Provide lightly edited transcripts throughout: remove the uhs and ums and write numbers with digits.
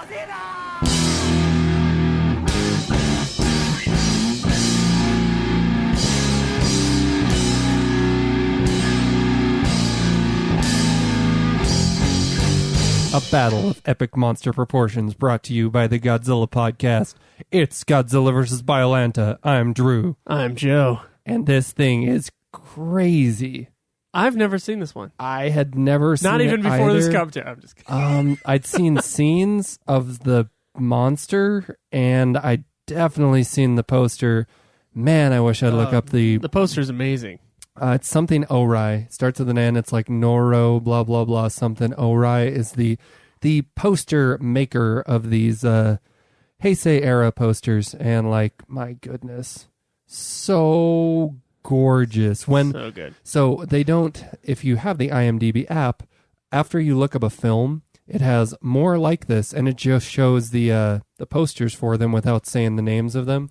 A battle of epic monster proportions brought to you by the Godzilla podcast. It's Godzilla vs. Biollante. I'm Drew. I'm Joe. And this thing is crazy. I've never seen this one. I had never seen it Not even before either. this commentary. I'm just kidding. I'd seen scenes of the monster, and I'd definitely seen the poster. Man, I wish I'd look up the... The poster's amazing. It's something Ōrai. It starts with an N. It's like Noro, blah, blah, blah, something. Ōrai is the poster maker of these Heisei-era posters. And, like, my goodness, so gorgeous. So good. So they don't... If you have the IMDb app, after you look up a film, it has more like this, and it just shows the posters for them without saying the names of them,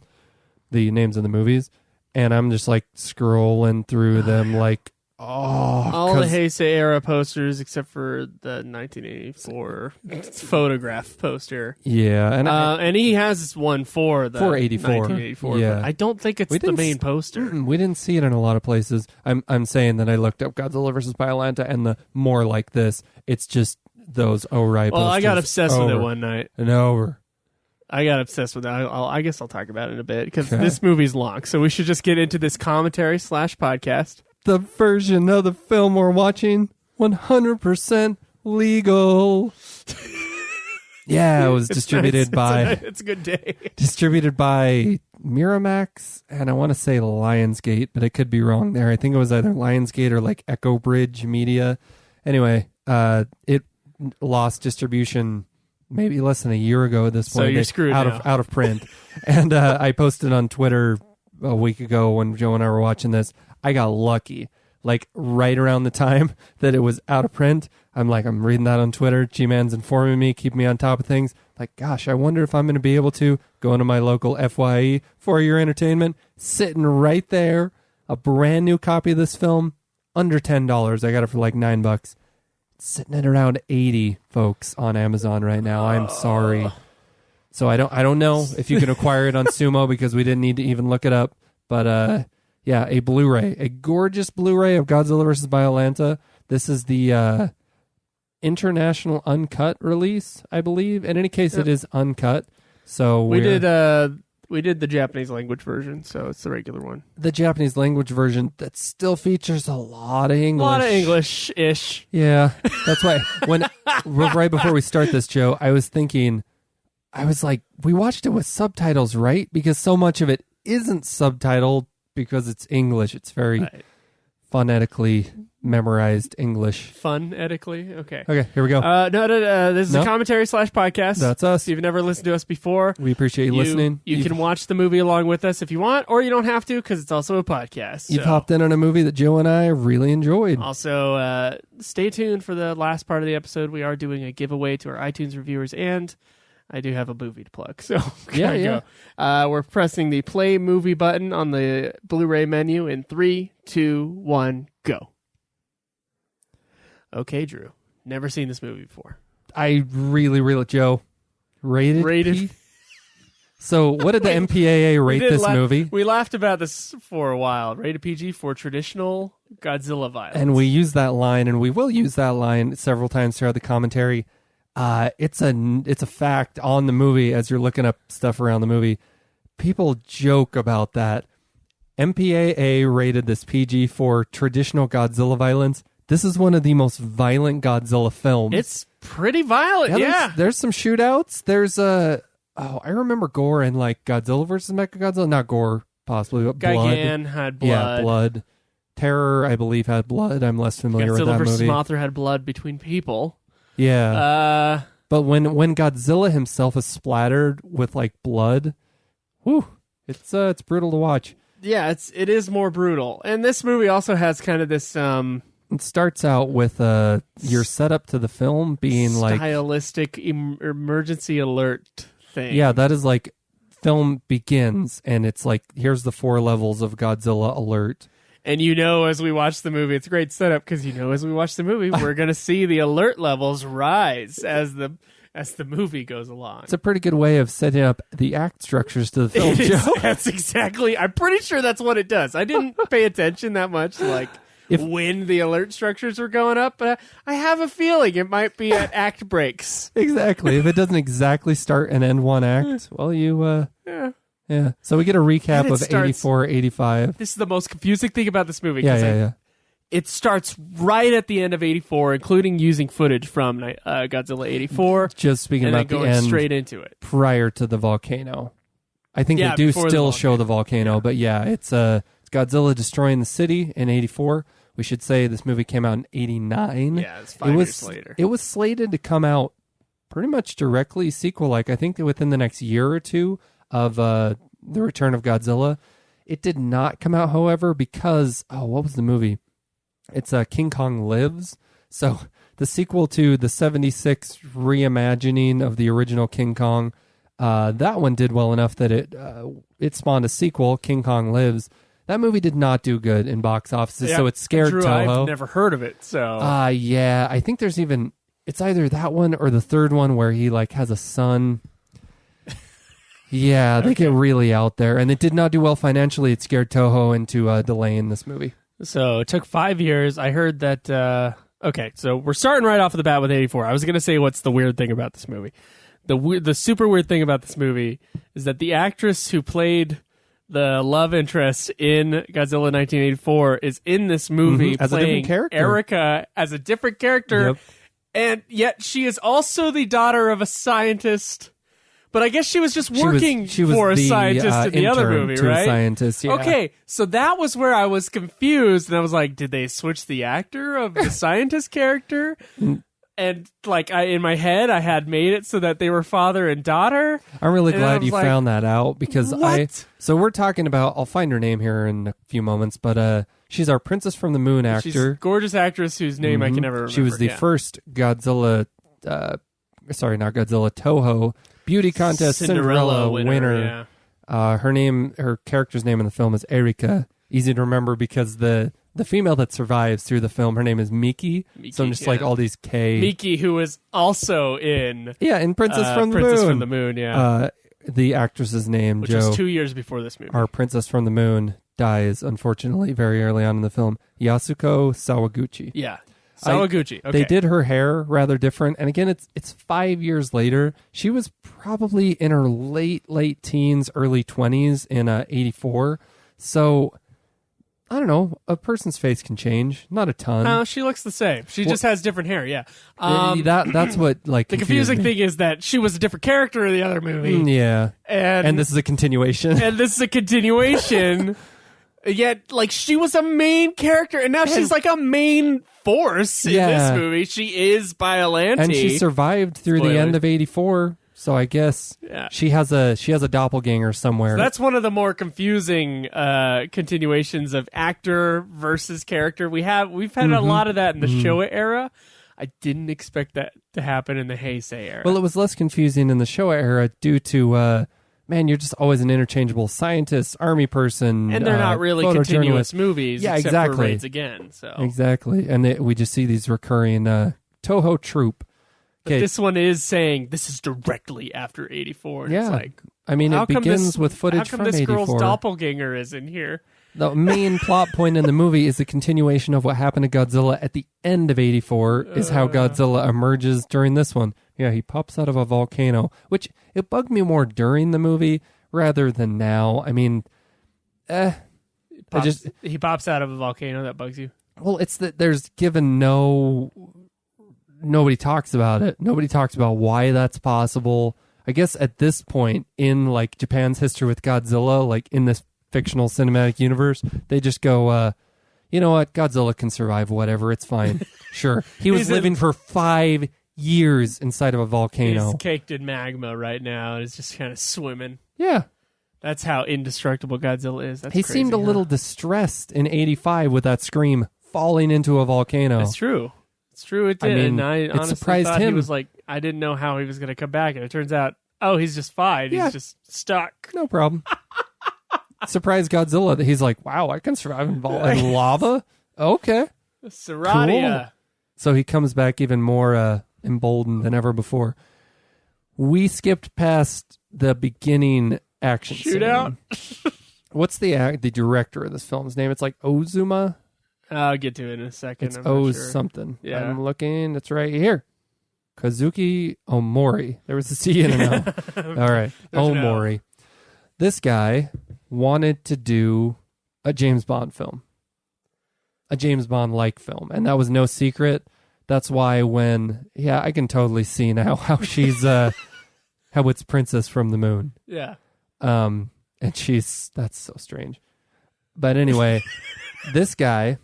the names of the movies. And I'm just like scrolling through them like, all the Heisei era posters except for the 1984 photograph poster. Yeah. And he has one for the 1984. Yeah. But I don't think it's the main poster. We didn't see it in a lot of places. I'm saying that I looked up Godzilla vs. Biollante and the more like this, it's just those Ōrai posters. Well, I got obsessed with it one night. And over. I got obsessed with it. I guess I'll talk about it in a bit because this movie's long. So we should just get into this commentary / podcast. The version of the film we're watching, 100% legal. Yeah, it was distributed by... It's a good day. Distributed by Miramax, and I want to say Lionsgate, but I could be wrong there. I think it was either Lionsgate or like Echo Bridge Media. Anyway, it lost distribution... maybe less than a year ago at this point. So you're screwed out now. out of print. And I posted on Twitter a week ago when Joe and I were watching this. I got lucky. Like right around the time that it was out of print, I'm reading that on Twitter. G-Man's informing me, keeping me on top of things. Like, gosh, I wonder if I'm going to be able to go into my local FYE for your entertainment. Sitting right there, a brand new copy of this film, under $10. I got it for like $9. Sitting at around 80 folks on Amazon right now. I'm sorry. So I don't know if you can acquire it on Sumo because we didn't need to even look it up. But yeah, a Blu-ray, a gorgeous Blu-ray of Godzilla vs. Biollante. This is the international uncut release, I believe. In any case, It is uncut. So we did the Japanese language version, so it's the regular one. The Japanese language version that still features a lot of English. A lot of English-ish. Yeah, that's why right before we start this, Joe, I was like, we watched it with subtitles, right? Because so much of it isn't subtitled because it's English. It's very phonetically memorized English. Phonetically? Okay. Okay, here we go. This is a commentary / podcast. That's us. If you've never listened to us before, We appreciate you listening. You can watch the movie along with us if you want, or you don't have to because it's also a podcast. You've hopped in on a movie that Joe and I really enjoyed. Also, stay tuned for the last part of the episode. We are doing a giveaway to our iTunes reviewers, and I do have a movie to plug. So go. We're pressing the play movie button on the Blu-ray menu in 3, 2, 1, go. Okay, Drew. Never seen this movie before. I really, Joe, rated. So what did the MPAA rate this movie? We laughed about this for a while. Rated PG for traditional Godzilla violence. And we use that line, and we will use that line several times throughout the commentary. It's a fact on the movie as you're looking up stuff around the movie. People joke about that. MPAA rated this PG for traditional Godzilla violence. This is one of the most violent Godzilla films. It's pretty violent, yeah. There's some shootouts. There's I remember gore in like Godzilla vs. Mechagodzilla. Not gore, possibly, but blood. Gigan had blood. Yeah, blood. Terror, I believe, had blood. I'm less familiar with that movie. Godzilla vs. Mothra had blood between people. Yeah. But when Godzilla himself is splattered with like blood, whew, it's brutal to watch. Yeah, it is more brutal. And this movie also has kind of this It starts out with your setup to the film being stylistic emergency alert thing. Yeah, that is like film begins and it's like here's the 4 levels of Godzilla alert. And as we watch the movie, it's a great setup because as we watch the movie, we're going to see the alert levels rise as the as the movie goes along. It's a pretty good way of setting up the act structures to the film, Joe. That's exactly. I'm pretty sure that's what it does. I didn't pay attention that much, like when the alert structures were going up, but I have a feeling it might be at act breaks. Exactly. If it doesn't exactly start and end one act, well, yeah. So we get a recap of 84, 85. This is the most confusing thing about this movie. Yeah. It starts right at the end of 84, including using footage from Godzilla 84. Just speaking and about then the going end, straight into it. Prior to the volcano. I think they do still show the volcano, but it's Godzilla destroying the city in 84. We should say this movie came out in 89. Yeah, it's 5 years later. It was slated to come out pretty much directly sequel-like. I think that within the next year or two of The Return of Godzilla. It did not come out, however, because, what was the movie? It's King Kong Lives. So the sequel to the 76 reimagining of the original King Kong, that one did well enough that it spawned a sequel, King Kong Lives. That movie did not do good in box offices, so it scared Drew, Toho. I've never heard of it, so... Yeah, I think there's even... It's either that one or the third one where he has a son. Yeah, they get really out there. And it did not do well financially. It scared Toho into delaying this movie. So it took 5 years. I heard that... okay, so we're starting right off the bat with 84. I was going to say what's the weird thing about this movie. The super weird thing about this movie is that the actress who played the love interest in Godzilla 1984 is in this movie as playing a different character. Erica as a different character. Yep. And yet she is also the daughter of a scientist. But I guess she was just working for a scientist in the other movie, right? A scientist, yeah. Okay, so that was where I was confused, and I was like, did they switch the actor of the scientist character? And in my head, I had made it so that they were father and daughter. I'm really glad you found that out because what? So we're talking about. I'll find her name here in a few moments, but she's our Princess from the Moon actor. She's a gorgeous actress whose name I can never remember. She was the first Godzilla. Sorry, not Godzilla. Toho Beauty Contest Cinderella winner. Yeah. Her character's name in the film is Erika. Easy to remember because the female that survives through the film, her name is Miki. So I'm just all these K. Miki, who was also in Princess from the Moon. Princess from the Moon, yeah. The actress's name, which Joe. was 2 years before this movie. Our Princess from the Moon dies, unfortunately, very early on in the film. Yasuko Sawaguchi. Yeah. Sawaguchi. Okay. They did her hair rather different. And again, it's 5 years later. She was probably in her late teens, early 20s in 84. So... I don't know. A person's face can change. Not a ton. No, she looks the same. She just has different hair, yeah. That's what, the confusing thing is that she was a different character in the other movie. Yeah. And this is a continuation. And this is a continuation. Yet, she was a main character, and now she's a main force in this movie. She is Biollante. And she survived through the end of 84. So I guess she has a doppelganger somewhere. So that's one of the more confusing continuations of actor versus character. We've had a lot of that in the Showa era. I didn't expect that to happen in the Heisei era. Well, it was less confusing in the Showa era due to you're just always an interchangeable scientist, army person, and they're not really continuous movies. Yeah, except exactly. For Raids Again. So exactly, and we just see these recurring Toho troop. But this one is saying this is directly after 84. And yeah. It's it begins with footage from 84. How come this girl's doppelganger is in here? The main plot point in the movie is the continuation of what happened to Godzilla at the end of 84 is how Godzilla emerges during this one. Yeah, he pops out of a volcano, which it bugged me more during the movie rather than now. I mean, he pops out of a volcano. That bugs you? Well, it's that there's given nobody talks about it. Nobody talks about why that's possible. I guess at this point in Japan's history with Godzilla, in this fictional cinematic universe, they just go, you know what? Godzilla can survive whatever. It's fine. Sure. He was living for 5 years inside of a volcano. He's caked in magma right now and is just kind of swimming. Yeah. That's how indestructible Godzilla is. That's he crazy, seemed a little distressed in 85 with that scream falling into a volcano. It's true. It's true, it did. And I honestly surprised thought him. He was I didn't know how he was going to come back. And it turns out, he's just fine. Yeah. He's just stuck. No problem. Surprised Godzilla that he's wow, I can survive in lava? Okay. Saradia. Cool. So he comes back even more emboldened than ever before. We skipped past the beginning action shootout. Scene. What's the director of this film's name? It's like Ozuma. I'll get to it in a second. It's sure. something. Yeah. I'm looking. It's right here. Kazuki Ōmori. There was a C and an O. All right. Ōmori. This guy wanted to do a James Bond film. A James Bond-like film. And that was no secret. That's why I can totally see now how she's, how it's Princess from the Moon. Yeah. And that's so strange. But anyway, this guy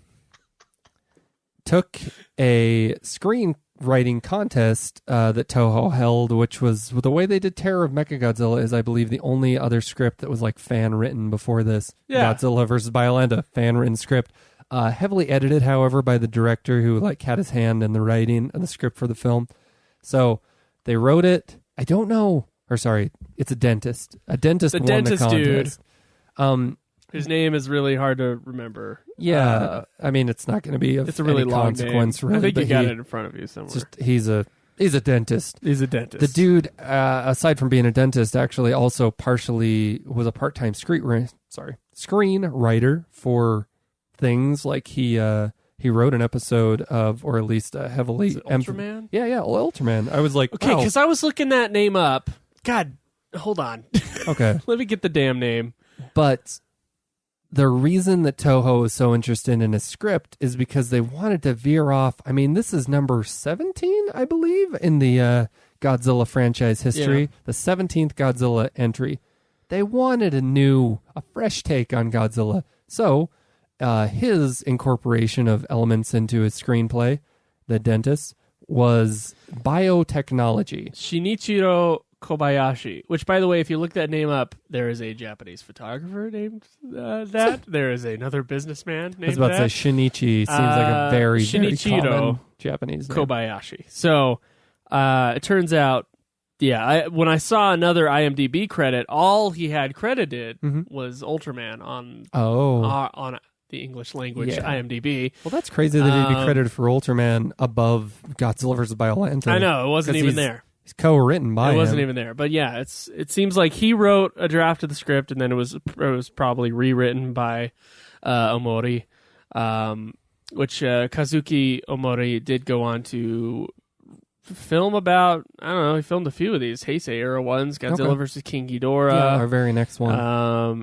took a screenwriting contest that Toho held, which was the way they did Terror of Mechagodzilla is, I believe, the only other script that was like fan written before this. Yeah. Godzilla versus Biollante, fan written script. Heavily edited, however, by the director who like had his hand in the writing of the script for the film. So they wrote it. I don't know. Or sorry, it's a dentist. A dentist won the contest. Dude. His name is really hard to remember. Yeah, I mean, it's not going to be it's a really long consequence. Name. Really, I think you got it in front of you somewhere. He's a dentist. He's a dentist. The dude, aside from being a dentist, actually also partially was a part-time screenwriter for things like he wrote an episode of, or at least heavily Ultraman. Yeah, Ultraman. I was like, okay, wow. because I was looking that name up. God, hold on. Okay, let me get the damn name. But the reason that Toho is so interested in his script is because they wanted to veer off. I mean, this is number 17, I believe, in the Godzilla franchise history. Yeah. The 17th Godzilla entry. They wanted a fresh take on Godzilla. So his incorporation of elements into his screenplay, The Dentist, was biotechnology. Shinichirō Kobayashi, which, by the way, if you look that name up, there is a Japanese photographer named that. There is another businessman named that. I was about to say Shinichi. Seems like a very Shinichirō Japanese name. Kobayashi. So it turns out, when I saw another IMDb credit, all he had credited was Ultraman on the English language IMDb. Well, that's crazy that he'd be credited for Ultraman above Godzilla vs. Biollante. I know, it wasn't even there. It's co-written by him. It wasn't even there. But yeah, it seems like he wrote a draft of the script, and then it was probably rewritten by Ōmori, which Kazuki Ōmori did go on to film about, I don't know, he filmed a few of these Heisei era ones, Godzilla versus King Ghidorah. Yeah, our very next one.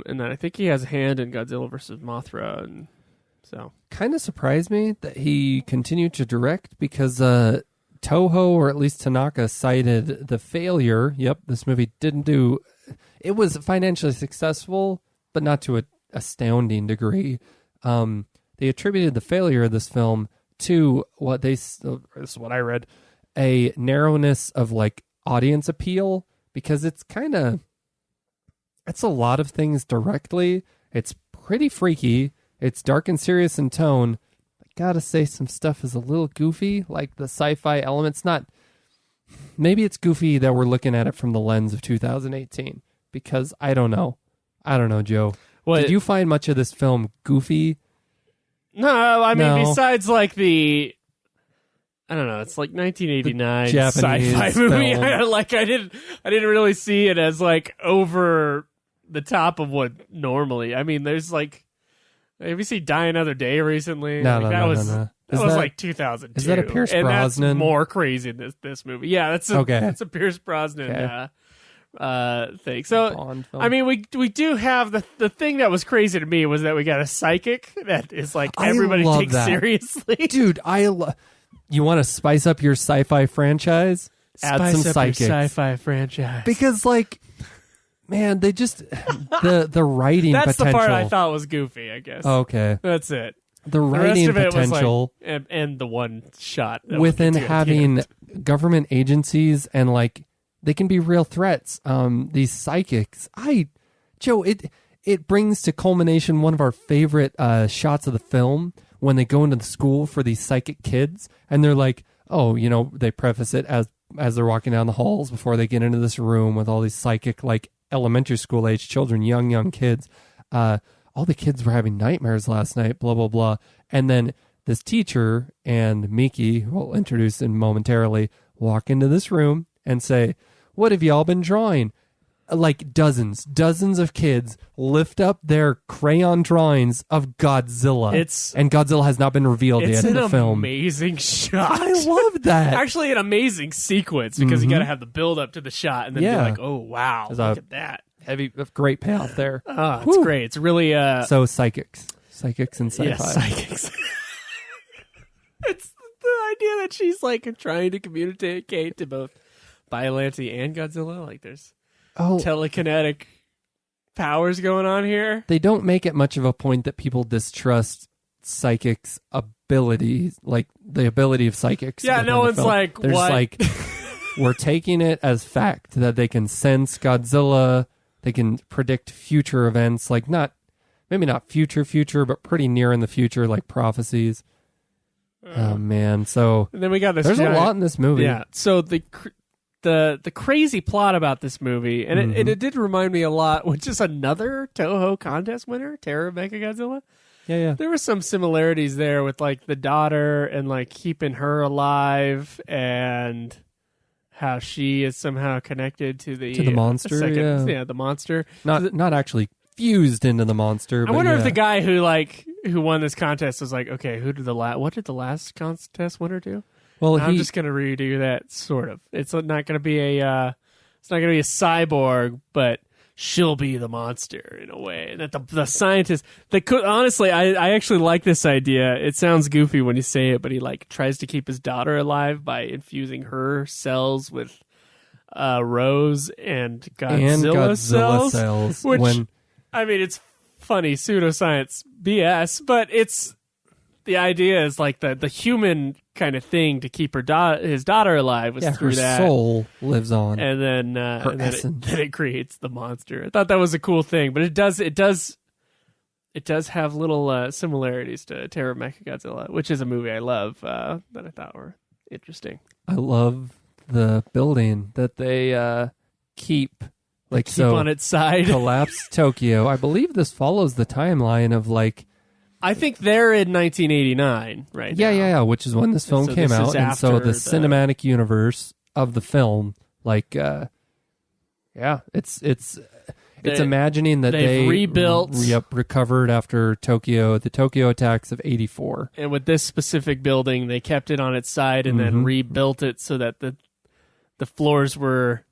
And then I think he has a hand in Godzilla versus Mothra, and so. Kind of surprised me that he continued to direct because Toho, or at least Tanaka, cited the failure. Yep, this movie didn't do... It was financially successful, but not to an astounding degree. They attributed the failure of this film to this is what I read, a narrowness of like audience appeal, because it's a lot of things directly. It's pretty freaky. It's dark and serious in tone. Gotta say, some stuff is a little goofy, like the sci-fi elements. Maybe it's goofy that we're looking at it from the lens of 2018, because I don't know, Joe. Did you find much of this film goofy? No, I mean, besides like I don't know, it's like 1989 sci-fi movie. I didn't really see it as like over the top of what normally. I mean, there's like, have you seen Die Another Day recently? No. That was like 2002. Is that a Pierce Brosnan? And that's more crazy than this movie. Yeah, that's a Pierce Brosnan thing. So, I mean, we do have the thing that was crazy to me was that we got a psychic that is like everybody takes seriously. Dude, you want to spice up your sci-fi franchise? Add some psychics. Your sci-fi franchise. Because like, man, they just the writing That's potential. the part I thought was goofy, I guess. Okay. That's it. The writing rest of potential it was like, and the one shot within having government agencies, and like they can be real threats. These psychics, Joe, it brings to culmination one of our favorite shots of the film when they go into the school for these psychic kids, and they're like, oh, they preface it as they're walking down the halls before they get into this room with all these psychic, like elementary school age children, young kids. All the kids were having nightmares last night, blah, blah, blah. And then this teacher and Miki, who we'll introduce in momentarily, walk into this room and say, what have y'all been drawing? Like dozens of kids lift up their crayon drawings of Godzilla. And Godzilla has not been revealed yet in the film. It's an amazing shot. I love that. Actually, an amazing sequence because you got to have the build up to the shot and then be like, oh, wow, look at that. Great payoff there. It's great. It's really... So psychics and sci-fi. Yeah, psychics. It's the idea that she's like trying to communicate to both Biollante and Godzilla. Like there's telekinetic powers going on here. They don't make it much of a point that people distrust psychics' abilities, like the ability of psychics. Yeah, no one's like, There's what? Like, we're taking it as fact that they can sense Godzilla, they can predict future events, like maybe not future, but pretty near in the future, like prophecies. Oh man! So and then we got this. There's a lot in this movie. Yeah. So the crazy plot about this movie, and it did remind me a lot, which is another Toho contest winner, Terror of Mechagodzilla. Yeah. There were some similarities there with like the daughter and like keeping her alive, and how she is somehow connected to the monster. The monster. Not actually fused into the monster. I wonder if the guy who won this contest was like, okay, what did the last contest winner do? Well, I'm just gonna redo that. Sort of. It's not gonna be a cyborg, but she'll be the monster in a way. And that the scientist that could honestly, I actually like this idea. It sounds goofy when you say it, but he like tries to keep his daughter alive by infusing her cells with Rose and Godzilla cells. Which I mean, it's funny pseudoscience BS, but the idea is like the human kind of thing to keep his daughter alive was through her that. Soul lives on, and then essence. Then it creates the monster. I thought that was a cool thing, but it does have little similarities to Terror of Mechagodzilla, which is a movie I love that I thought were interesting. I love the building that they keep. Like keep so on its side. Collapsed Tokyo. I believe this follows the timeline of like. I think they're in 1989 right now. Yeah, which is when this film came out. And so the cinematic universe of the film, like, it's imagining that they rebuilt. Recovered after the Tokyo attacks of 84. And with this specific building, they kept it on its side and then rebuilt it so that the floors were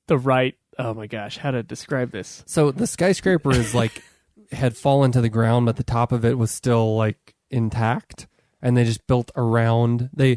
the right. Oh my gosh, how to describe this? So the skyscraper is like had fallen to the ground, but the top of it was still like intact, and they just built around. There's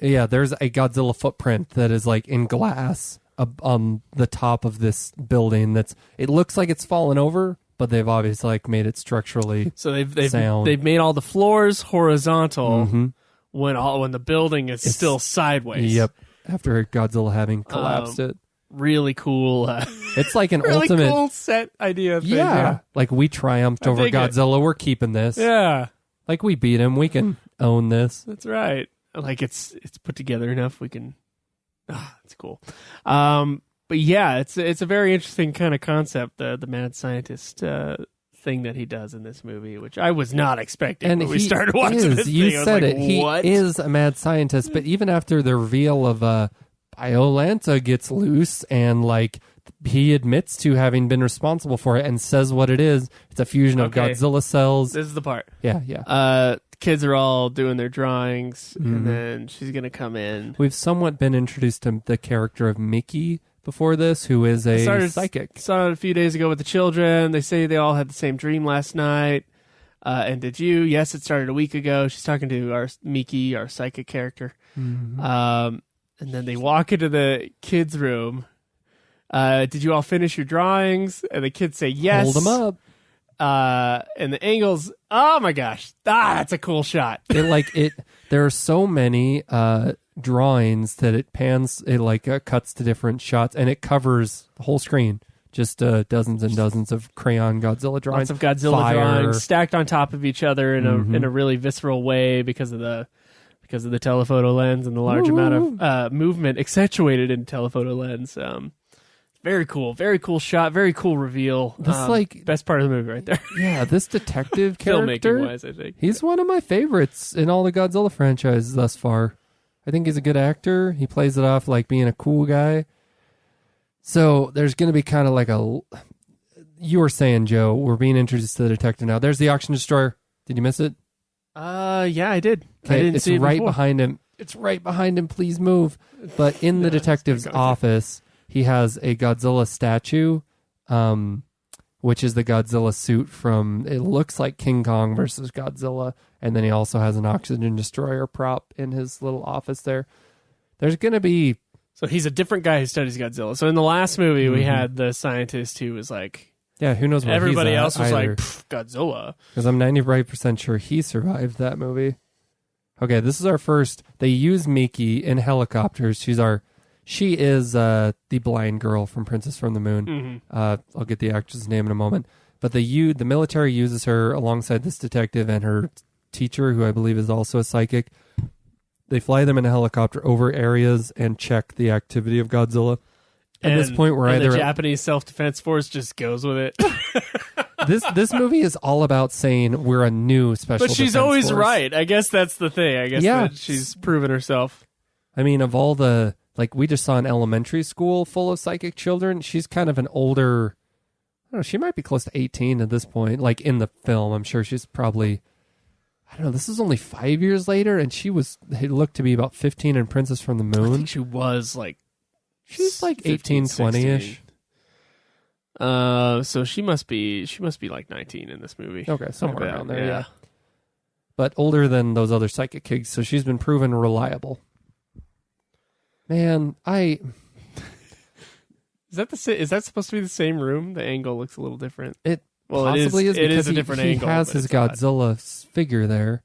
a Godzilla footprint that is like in glass on the top of this building. It looks like it's fallen over, but they've obviously like made it structurally. So they've made all the floors horizontal when the building is still sideways. Yep, after Godzilla having collapsed it. Really cool. It's like an really ultimate cool set idea thing. Yeah. Like we triumphed over Godzilla. We're keeping this. Yeah. Like we beat him. We can own this. That's right. Like it's put together enough. We can. It's cool. But yeah, it's a very interesting kind of concept. The mad scientist thing that he does in this movie, which I was not expecting when we started watching this. You thing. said like, it. What? He is a mad scientist. But even after the reveal of Biollante gets loose and like he admits to having been responsible for it and says what it is. It's a fusion of Godzilla cells. This is the part. Yeah. Kids are all doing their drawings and then she's going to come in. We've somewhat been introduced to the character of Mickey before this, who is a psychic. Saw it a few days ago with the children. They say they all had the same dream last night. And did you? Yes, it started a week ago. She's talking to our Miki, our psychic character. And then they walk into the kids' room. Did you all finish your drawings? And the kids say yes. Hold them up. And the angles. Oh my gosh, that's a cool shot. There are so many drawings that it pans. It cuts to different shots, and it covers the whole screen. Just dozens and dozens of crayon Godzilla drawings. Lots of Godzilla drawings stacked on top of each other in a really visceral way because of the telephoto lens and the large amount of movement accentuated in telephoto lens. Very cool shot, very cool reveal. This best part of the movie right there. Yeah, this detective character, filmmaking wise, I think he's one of my favorites in all the Godzilla franchises thus far. I think he's a good actor. He plays it off like being a cool guy. So there's going to be kind of like you were saying, Joe, we're being introduced to the detective now. There's the auction destroyer. Did you miss it? Yeah, I did. Okay, I didn't see it right before. behind him. It's right behind him. Please move. But in the detective's office, he has a Godzilla statue, which is the Godzilla suit from, it looks like King Kong versus Godzilla. And then he also has an oxygen destroyer prop in his little office there. There's going to be... So he's a different guy who studies Godzilla. So in the last movie, we had the scientist who was like... Yeah, who knows what everybody he's at else was either. like, Godzilla. Because I'm 95% sure he survived that movie. Okay, this is our first. They use Miki in helicopters. She is the blind girl from Princess from the Moon. Mm-hmm. I'll get the actress' name in a moment. But the military uses her alongside this detective and her teacher, who I believe is also a psychic. They fly them in a helicopter over areas and check the activity of Godzilla. At this point, we're either the Japanese self-defense force just goes with it. This movie is all about saying we're a new special. But she's always right. I guess that's the thing. I guess that she's proven herself. I mean, of all the we just saw an elementary school full of psychic children. She's kind of an older. I don't know. She might be close to 18 at this point. Like in the film, I'm sure she's probably. I don't know. This is only 5 years later, and it looked to be about 15 in Princess from the Moon. I think she was like. She's like 18, 20-ish. So she must be like 19 in this movie. Okay, somewhere around there, yeah. But older than those other psychic kids, so she's been proven reliable. Man, Is that supposed to be the same room? The angle looks a little different. Possibly is. It is a different angle. He has his Godzilla figure there.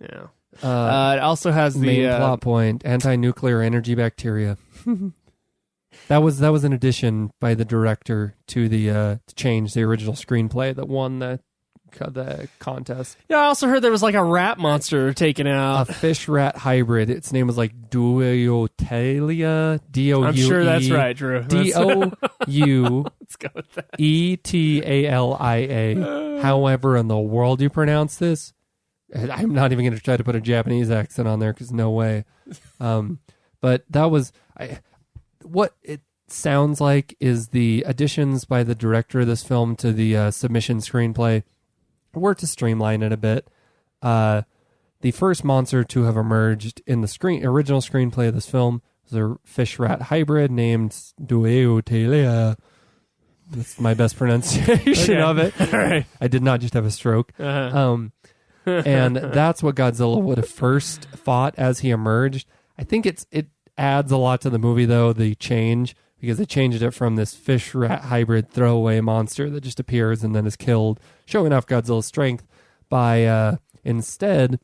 Yeah. It also has the main plot point: anti-nuclear energy bacteria. That was an addition by the director to to change the original screenplay that won the contest. Yeah, I also heard there was like a rat monster taken out. A fish rat hybrid. Its name was like Duotalia. D-O-U-E. I'm sure that's right, Drew. D-O-U. Let's go with that. E-T-A-L-I-A. However in the world you pronounce this, I'm not even going to try to put a Japanese accent on there because no way. But that was... what it sounds like is the additions by the director of this film to the submission screenplay were to streamline it a bit. The first monster to have emerged in the original screenplay of this film was a fish-rat hybrid named Duotalia. That's my best pronunciation of it. All right. I did not just have a stroke. Uh-huh. And that's what Godzilla would have first fought as he emerged. I think it adds a lot to the movie, though, the change, because they changed it from this fish-rat hybrid throwaway monster that just appears and then is killed, showing off Godzilla's strength by instead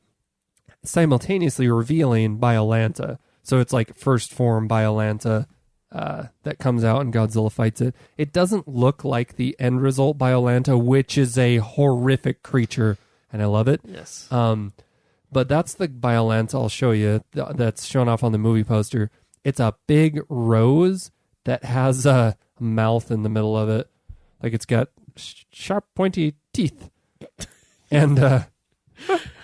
simultaneously revealing Biollante. So it's like first form Biollante that comes out and Godzilla fights it. It doesn't look like the end result Biollante, which is a horrific creature, and I love it. Yes. But that's the Biollante I'll show you that's shown off on the movie poster. It's a big rose that has a mouth in the middle of it. Like it's got sharp, pointy teeth. And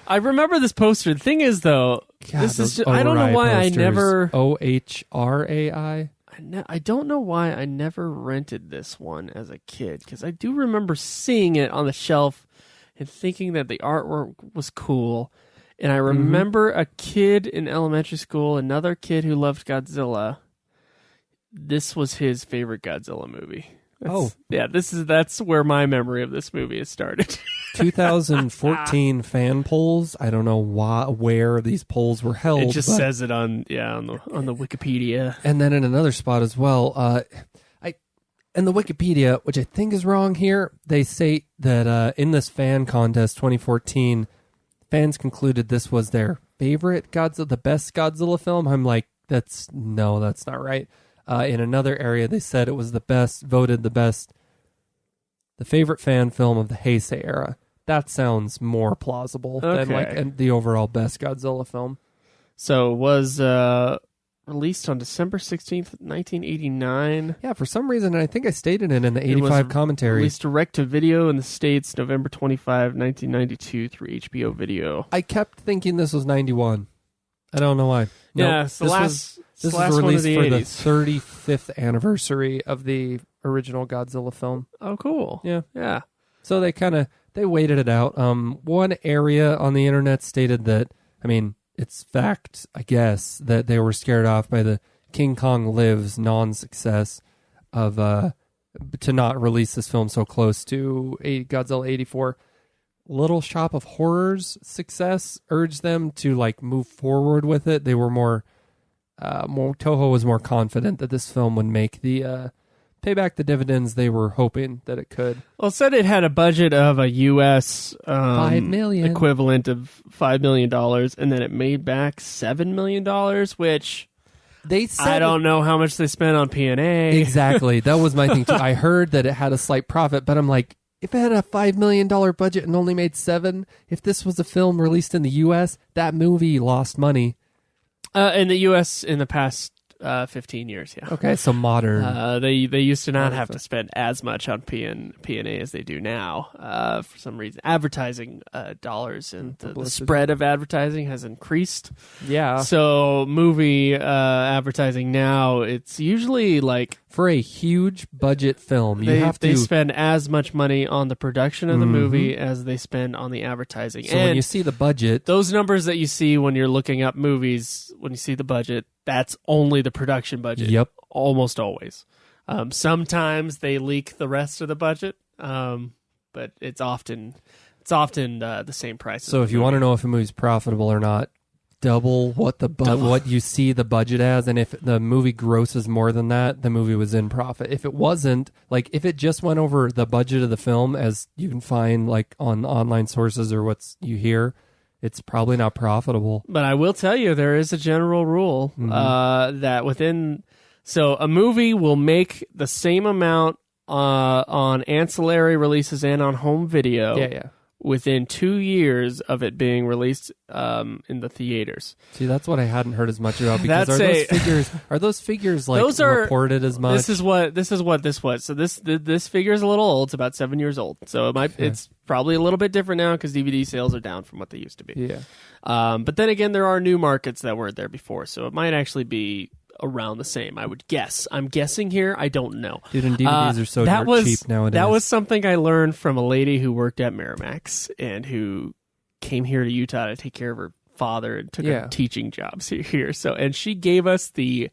I remember this poster. The thing is, though, this is just, I don't know why posters. I never... O-H-R-A-I? I don't know why I never rented this one as a kid, because I do remember seeing it on the shelf and thinking that the artwork was cool. And I remember a kid in elementary school, another kid who loved Godzilla. This was his favorite Godzilla movie. That's where my memory of this movie has started. 2014 fan polls. I don't know where these polls were held. It just says it on the Wikipedia. And then in another spot as well, in the Wikipedia, which I think is wrong here, they say that in this fan contest 2014. Fans concluded this was their favorite Godzilla, the best Godzilla film. I'm like, that's not right. In another area, they said it was voted the favorite fan film of the Heisei era. That sounds more plausible than the overall best Godzilla film. So it was released on December 16th, 1989. Yeah, for some reason, I think I stated it in the 85 commentary. Released direct to video in the States November 25, 1992 through HBO Video. I kept thinking this was 91. I don't know why. Yeah, Nope. it's the last This last was one of released the for 80s. the 35th anniversary of the original Godzilla film. Oh, cool. Yeah. Yeah. So they waited it out. One area on the internet stated that, I mean, it's fact, I guess, that they were scared off by the King Kong Lives non-success of to not release this film so close to Godzilla 84. Little Shop of Horrors success urged them to like move forward with it. They were more Toho was more confident that this film would make the pay back the dividends they were hoping that it could. Well, it said it had a budget of a U.S. $5 million equivalent of $5 million, and then it made back $7 million, which they said I don't know how much they spent on P&A. Exactly. That was my thing too. I heard that it had a slight profit, but I'm like, if it had a $5 million budget and only made $7, if this was a film released in the U.S., that movie lost money. In the U.S. in the past 15 years, yeah. Okay, so modern. They used to not have to spend as much on P&A as they do now. For some reason, advertising dollars and the spread of advertising has increased. Yeah. So movie advertising now, it's usually like For a huge budget film, they spend as much money on the production of the movie as they spend on the advertising. So when you see the budget, those numbers that you see when you're looking up movies, when you see the budget, that's only the production budget. Yep. Almost always. Sometimes they leak the rest of the budget, but it's often the same price. So if you want to know if a movie's profitable or not, double what what you see the budget as, and if the movie grosses more than that, the movie was in profit. If it wasn't, like if it just went over the budget of the film, as you can find like on online sources or what you hear, it's probably not profitable. But I will tell you, there is a general rule that so a movie will make the same amount on ancillary releases and on home video. Yeah. Within 2 years of it being released in the theaters. See, that's what I hadn't heard as much about, because are those figures like reported as much? This is what this was. So this figure is a little old. It's about 7 years old. So it's probably a little bit different now because DVD sales are down from what they used to be. Yeah. But then again, there are new markets that weren't there before, so it might actually be around the same, I would guess. I'm guessing here. I don't know. Dude, and DVDs are so cheap nowadays. That was something I learned from a lady who worked at Miramax and who came here to Utah to take care of her father and took a teaching job here. So, and she gave us the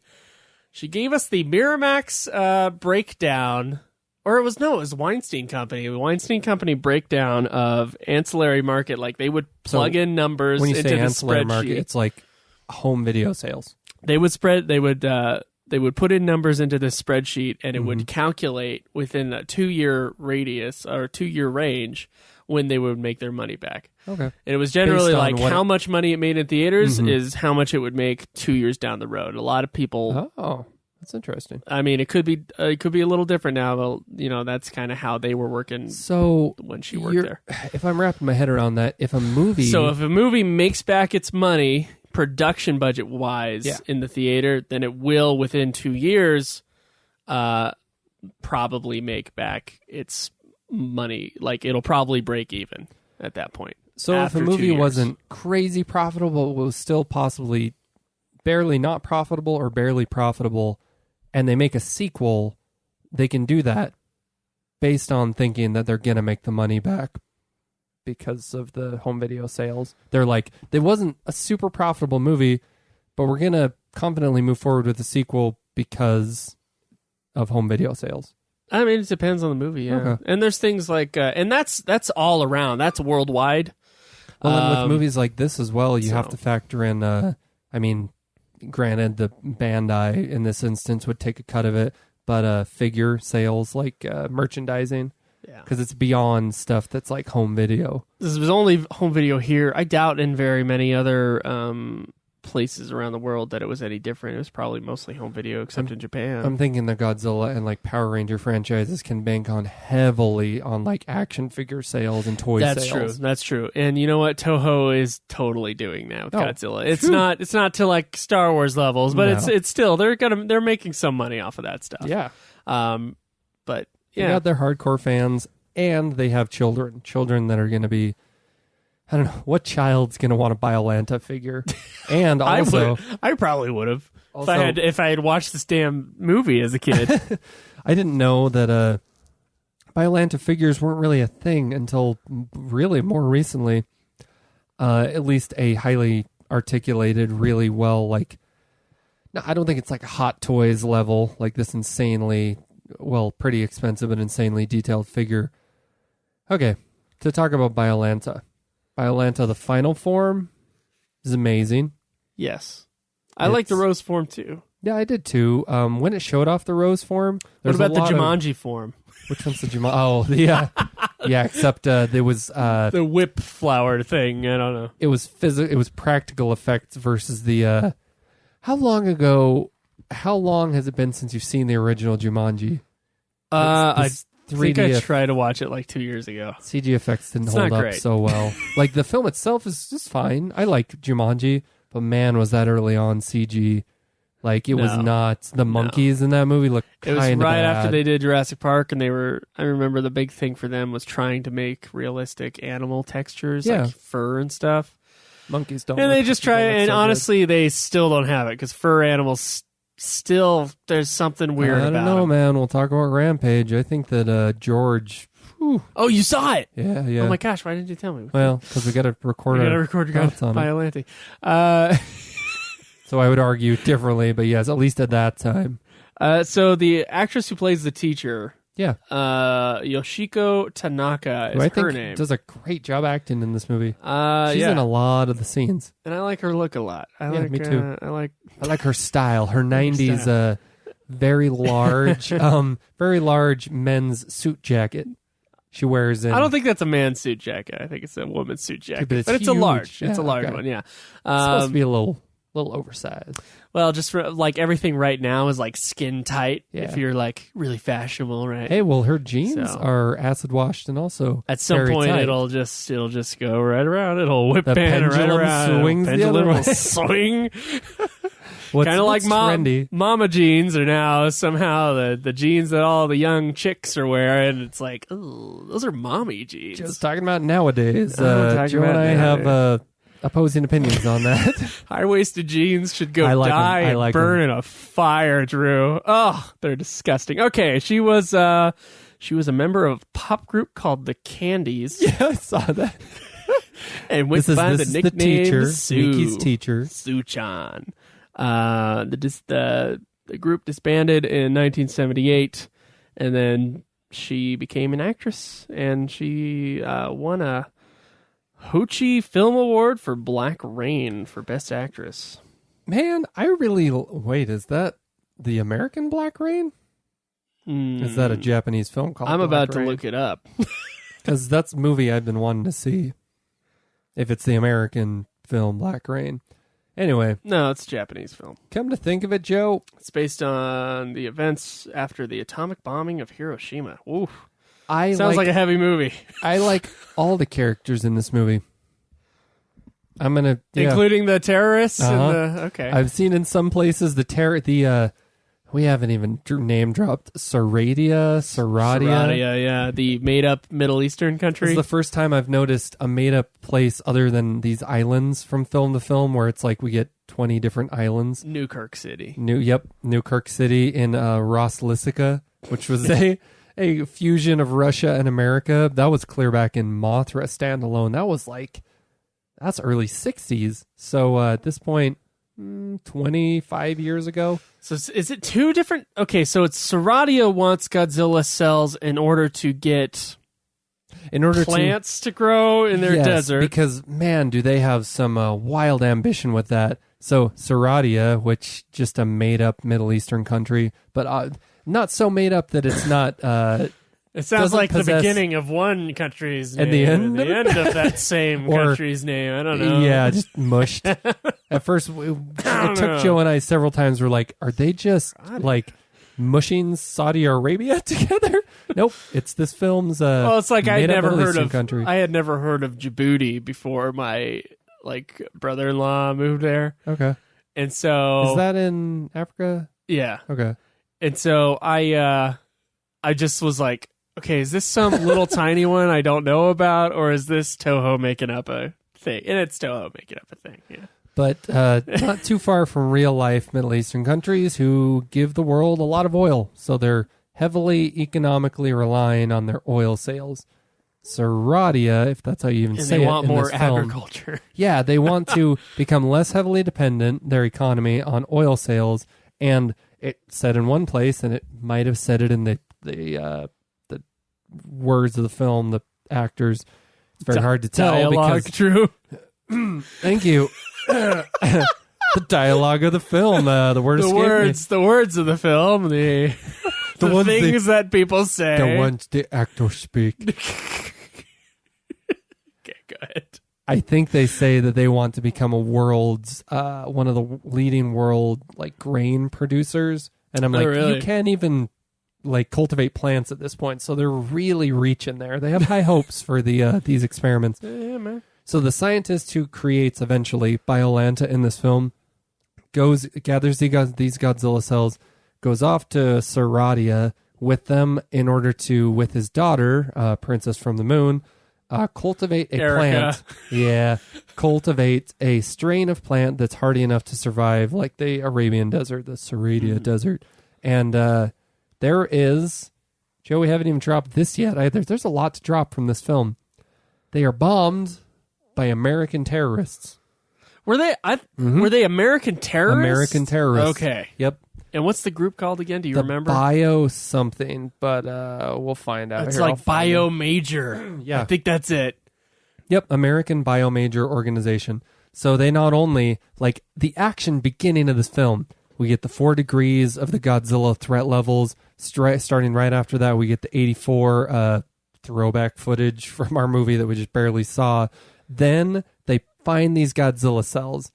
Miramax breakdown, or it was Weinstein Company. The Weinstein Company breakdown of ancillary market. Like they would plug in numbers when you into say the ancillary spreadsheet. Market, it's like home video sales. They would put in numbers into this spreadsheet, and it would calculate within a 2-year radius or 2-year range when they would make their money back. Okay. And it was generally Based on like how much money it made in theaters is how much it would make 2 years down the road. A lot of people. Oh, that's interesting. I mean, it could be a little different now, but that's kind of how they were working. So when she worked there, if I'm wrapping my head around that, if a movie makes back its money, production budget wise in the theater, then it will within 2 years probably make back its money. Like it'll probably break even at that point. So if a movie wasn't crazy profitable, but was still possibly barely not profitable or barely profitable, and they make a sequel, they can do that based on thinking that they're going to make the money back because of the home video sales. They're like, it wasn't a super profitable movie, but we're going to confidently move forward with the sequel because of home video sales. I mean, it depends on the movie, yeah. Okay. And there's things like, and that's all around. That's worldwide. Well, and with movies like this as well, you have to factor in, I mean, granted, the Bandai in this instance would take a cut of it, but figure sales, like merchandising. Yeah. Because it's beyond stuff that's like home video. This was only home video here. I doubt in very many other places around the world that it was any different. It was probably mostly home video, except in Japan. I'm thinking the Godzilla and like Power Ranger franchises can bank on heavily on like action figure sales and toy sales. That's true. And you know what? Toho is totally doing that with Godzilla. It's not to like Star Wars levels, but it's still they're making some money off of that stuff. Yeah. But yeah, they got their hardcore fans, and they have children that are going to be I don't know what child's gonna want a Biollante figure, and also I probably would have also, if I had watched this damn movie as a kid. I didn't know that Biollante figures weren't really a thing until really more recently. At least a highly articulated, really well, like, no, I don't think it's like a Hot Toys level, like this insanely, well, pretty expensive and insanely detailed figure. Okay, to talk about Biollante. Biollante, the final form, is amazing. Yes. I like the rose form too. Yeah, I did too. When it showed off the rose form, what about the Jumanji form? Which one's the Jumanji? Oh, yeah. Yeah, except there was... the whip flower thing, I don't know. It was it was practical effects versus the... How long has it been since you've seen the original Jumanji? I think I tried to watch it like 2 years ago. CG effects didn't hold up so well. Like, the film itself is just fine. I like Jumanji, but man, was that early on CG. Like, it was not... The monkeys in that movie looked kind of bad. It was right after they did Jurassic Park, and I remember the big thing for them was trying to make realistic animal textures, like fur and stuff. Monkeys don't. And they just try, and honestly, they still don't have it, because fur animals still, there's something weird about it. I don't know, man. We'll talk about Rampage. I think that George... Whew. Oh, you saw it? Yeah, yeah. Oh my gosh, why didn't you tell me? Well, because we got to record your Biollante. So I would argue differently, but yes, at least at that time. So the actress who plays the teacher, Yoshiko Tanaka is her name. Does a great job acting in this movie. She's in a lot of the scenes, and I like her look a lot. Me too. I like her style. Her '90s, very large men's suit jacket. She wears. I don't think that's a man's suit jacket. I think it's a woman's suit jacket, but it's a large. It's a large one. Yeah, it's supposed to be a little oversized. Well, just for like everything right now is like skin tight. Yeah. If you're like really fashionable, right? Hey, well, her jeans are acid washed and also at some point tight. it'll just go right around. It'll whip the pan right around. Swings the other way. Swing. Kind of like mama jeans are now somehow the jeans that all the young chicks are wearing. It's like, oh, those are mommy jeans. Just talking about nowadays. Joe and I have opposing opinions on that. High-waisted jeans should go die and burn in a fire, Drew. Oh, they're disgusting. Okay, she was a member of a pop group called the Candies. Yeah, I saw that. And went by the nickname Miki's teacher, Su-chan. The group disbanded in 1978, and then she became an actress, and she won a Hochi Film Award for Black Rain for Best Actress. Man, wait, is that the American Black Rain? Is that a Japanese film called I'm Black about Rain? To look it up. Because that's a movie I've been wanting to see. If it's the American film Black Rain. Anyway. No, it's a Japanese film. Come to think of it, Joe. It's based on the events after the atomic bombing of Hiroshima. Oof. Sounds like a heavy movie. I like all the characters in this movie. Including the terrorists? Okay. I've seen in some places we haven't even name dropped Saradia, yeah. The made-up Middle Eastern country. This is the first time I've noticed a made-up place other than these islands from film to film where it's like we get 20 different islands. Newkirk City. Newkirk City in Roslicica, which was a fusion of Russia and America. That was clear back in Mothra standalone. That's early 60s. So at this point, 25 years ago. So is it two different? Okay, so it's Saradia wants Godzilla cells in order to get plants to grow in their desert. Because, man, do they have some wild ambition with that. So Saradia, which just a made-up Middle Eastern country, but not so made up that it's not... it sounds like the beginning of one country's name. And the end of that same country's name. I don't know. Yeah, just mushed. At first, it took Joe and I several times. We're like, are they just mushing Saudi Arabia together? Nope. It's this film's well, it's like I had never heard of Djibouti before my brother-in-law moved there. Okay. And so... Is that in Africa? Yeah. Okay. And so I just was like, okay, is this some little tiny one I don't know about, or is this Toho making up a thing. And it's Toho making up a thing, yeah. But not too far from real-life Middle Eastern countries who give the world a lot of oil. So they're heavily economically relying on their oil sales. Saradia, if that's how you even say it. And they want more this film, agriculture. Yeah, they want to become less heavily dependent, their economy, on oil sales. And it said in one place, and it might have said it in the words of the film, the actors. It's very hard to tell. Dialogue, true. Thank you. The dialogue of the film, the words of the film, the things that people say. The ones the actors speak. Okay, go ahead. I think they say that they want to become one of the leading world like grain producers, and I'm like, really? You can't even like cultivate plants at this point, so they're really reaching there. They have high hopes for these experiments. Yeah, man. So the scientist who creates eventually Biollante in this film gathers these Godzilla cells, goes off to Saradia with them in order to, with his daughter, Princess from the Moon, cultivate a plant. Yeah, cultivate a strain of plant that's hardy enough to survive like the Arabian desert, the Saradia desert. And there is, Joe, we haven't even dropped this yet either. There's a lot to drop from this film. They are bombed by American terrorists. Were they? Were they American terrorists? American terrorists. Okay. Yep. And what's the group called again? Do you remember? Bio something, but we'll find out. It's like Bio Major. Yeah. I think that's it. Yep, American Bio Major Organization. So they not only, like, the action beginning of this film, we get the 4 degrees of the Godzilla threat levels. Starting right after that, we get the 84 throwback footage from our movie that we just barely saw. Then they find these Godzilla cells.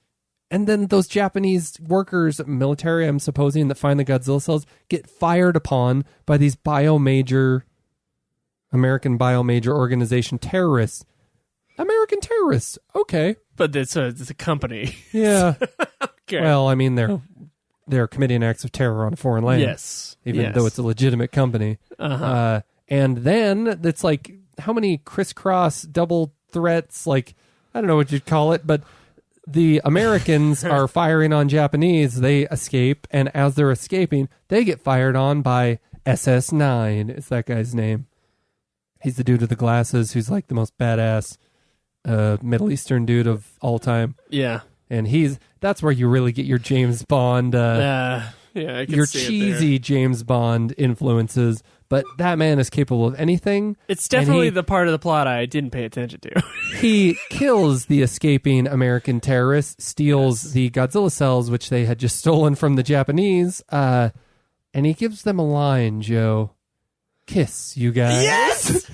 And then those Japanese workers, military, I'm supposing, that find the Godzilla cells, get fired upon by these American Biomajor Organization terrorists. American terrorists. Okay. But it's a company. Yeah. Okay. Well, I mean, they're committing acts of terror on a foreign land. Yes. Even though it's a legitimate company. Uh-huh. And then it's like, how many crisscross double threats? Like, I don't know what you'd call it, but the Americans are firing on Japanese. They escape, and as they're escaping, they get fired on by SS9. Is that guy's name? He's the dude with the glasses who's like the most badass Middle Eastern dude of all time. Yeah. And that's where you really get your James Bond, I can your see cheesy James Bond influences. But that man is capable of anything. It's definitely the part of the plot I didn't pay attention to. He kills the escaping American terrorists, steals the Godzilla cells, which they had just stolen from the Japanese, and he gives them a line, Joe. Kiss, you guys. Yes!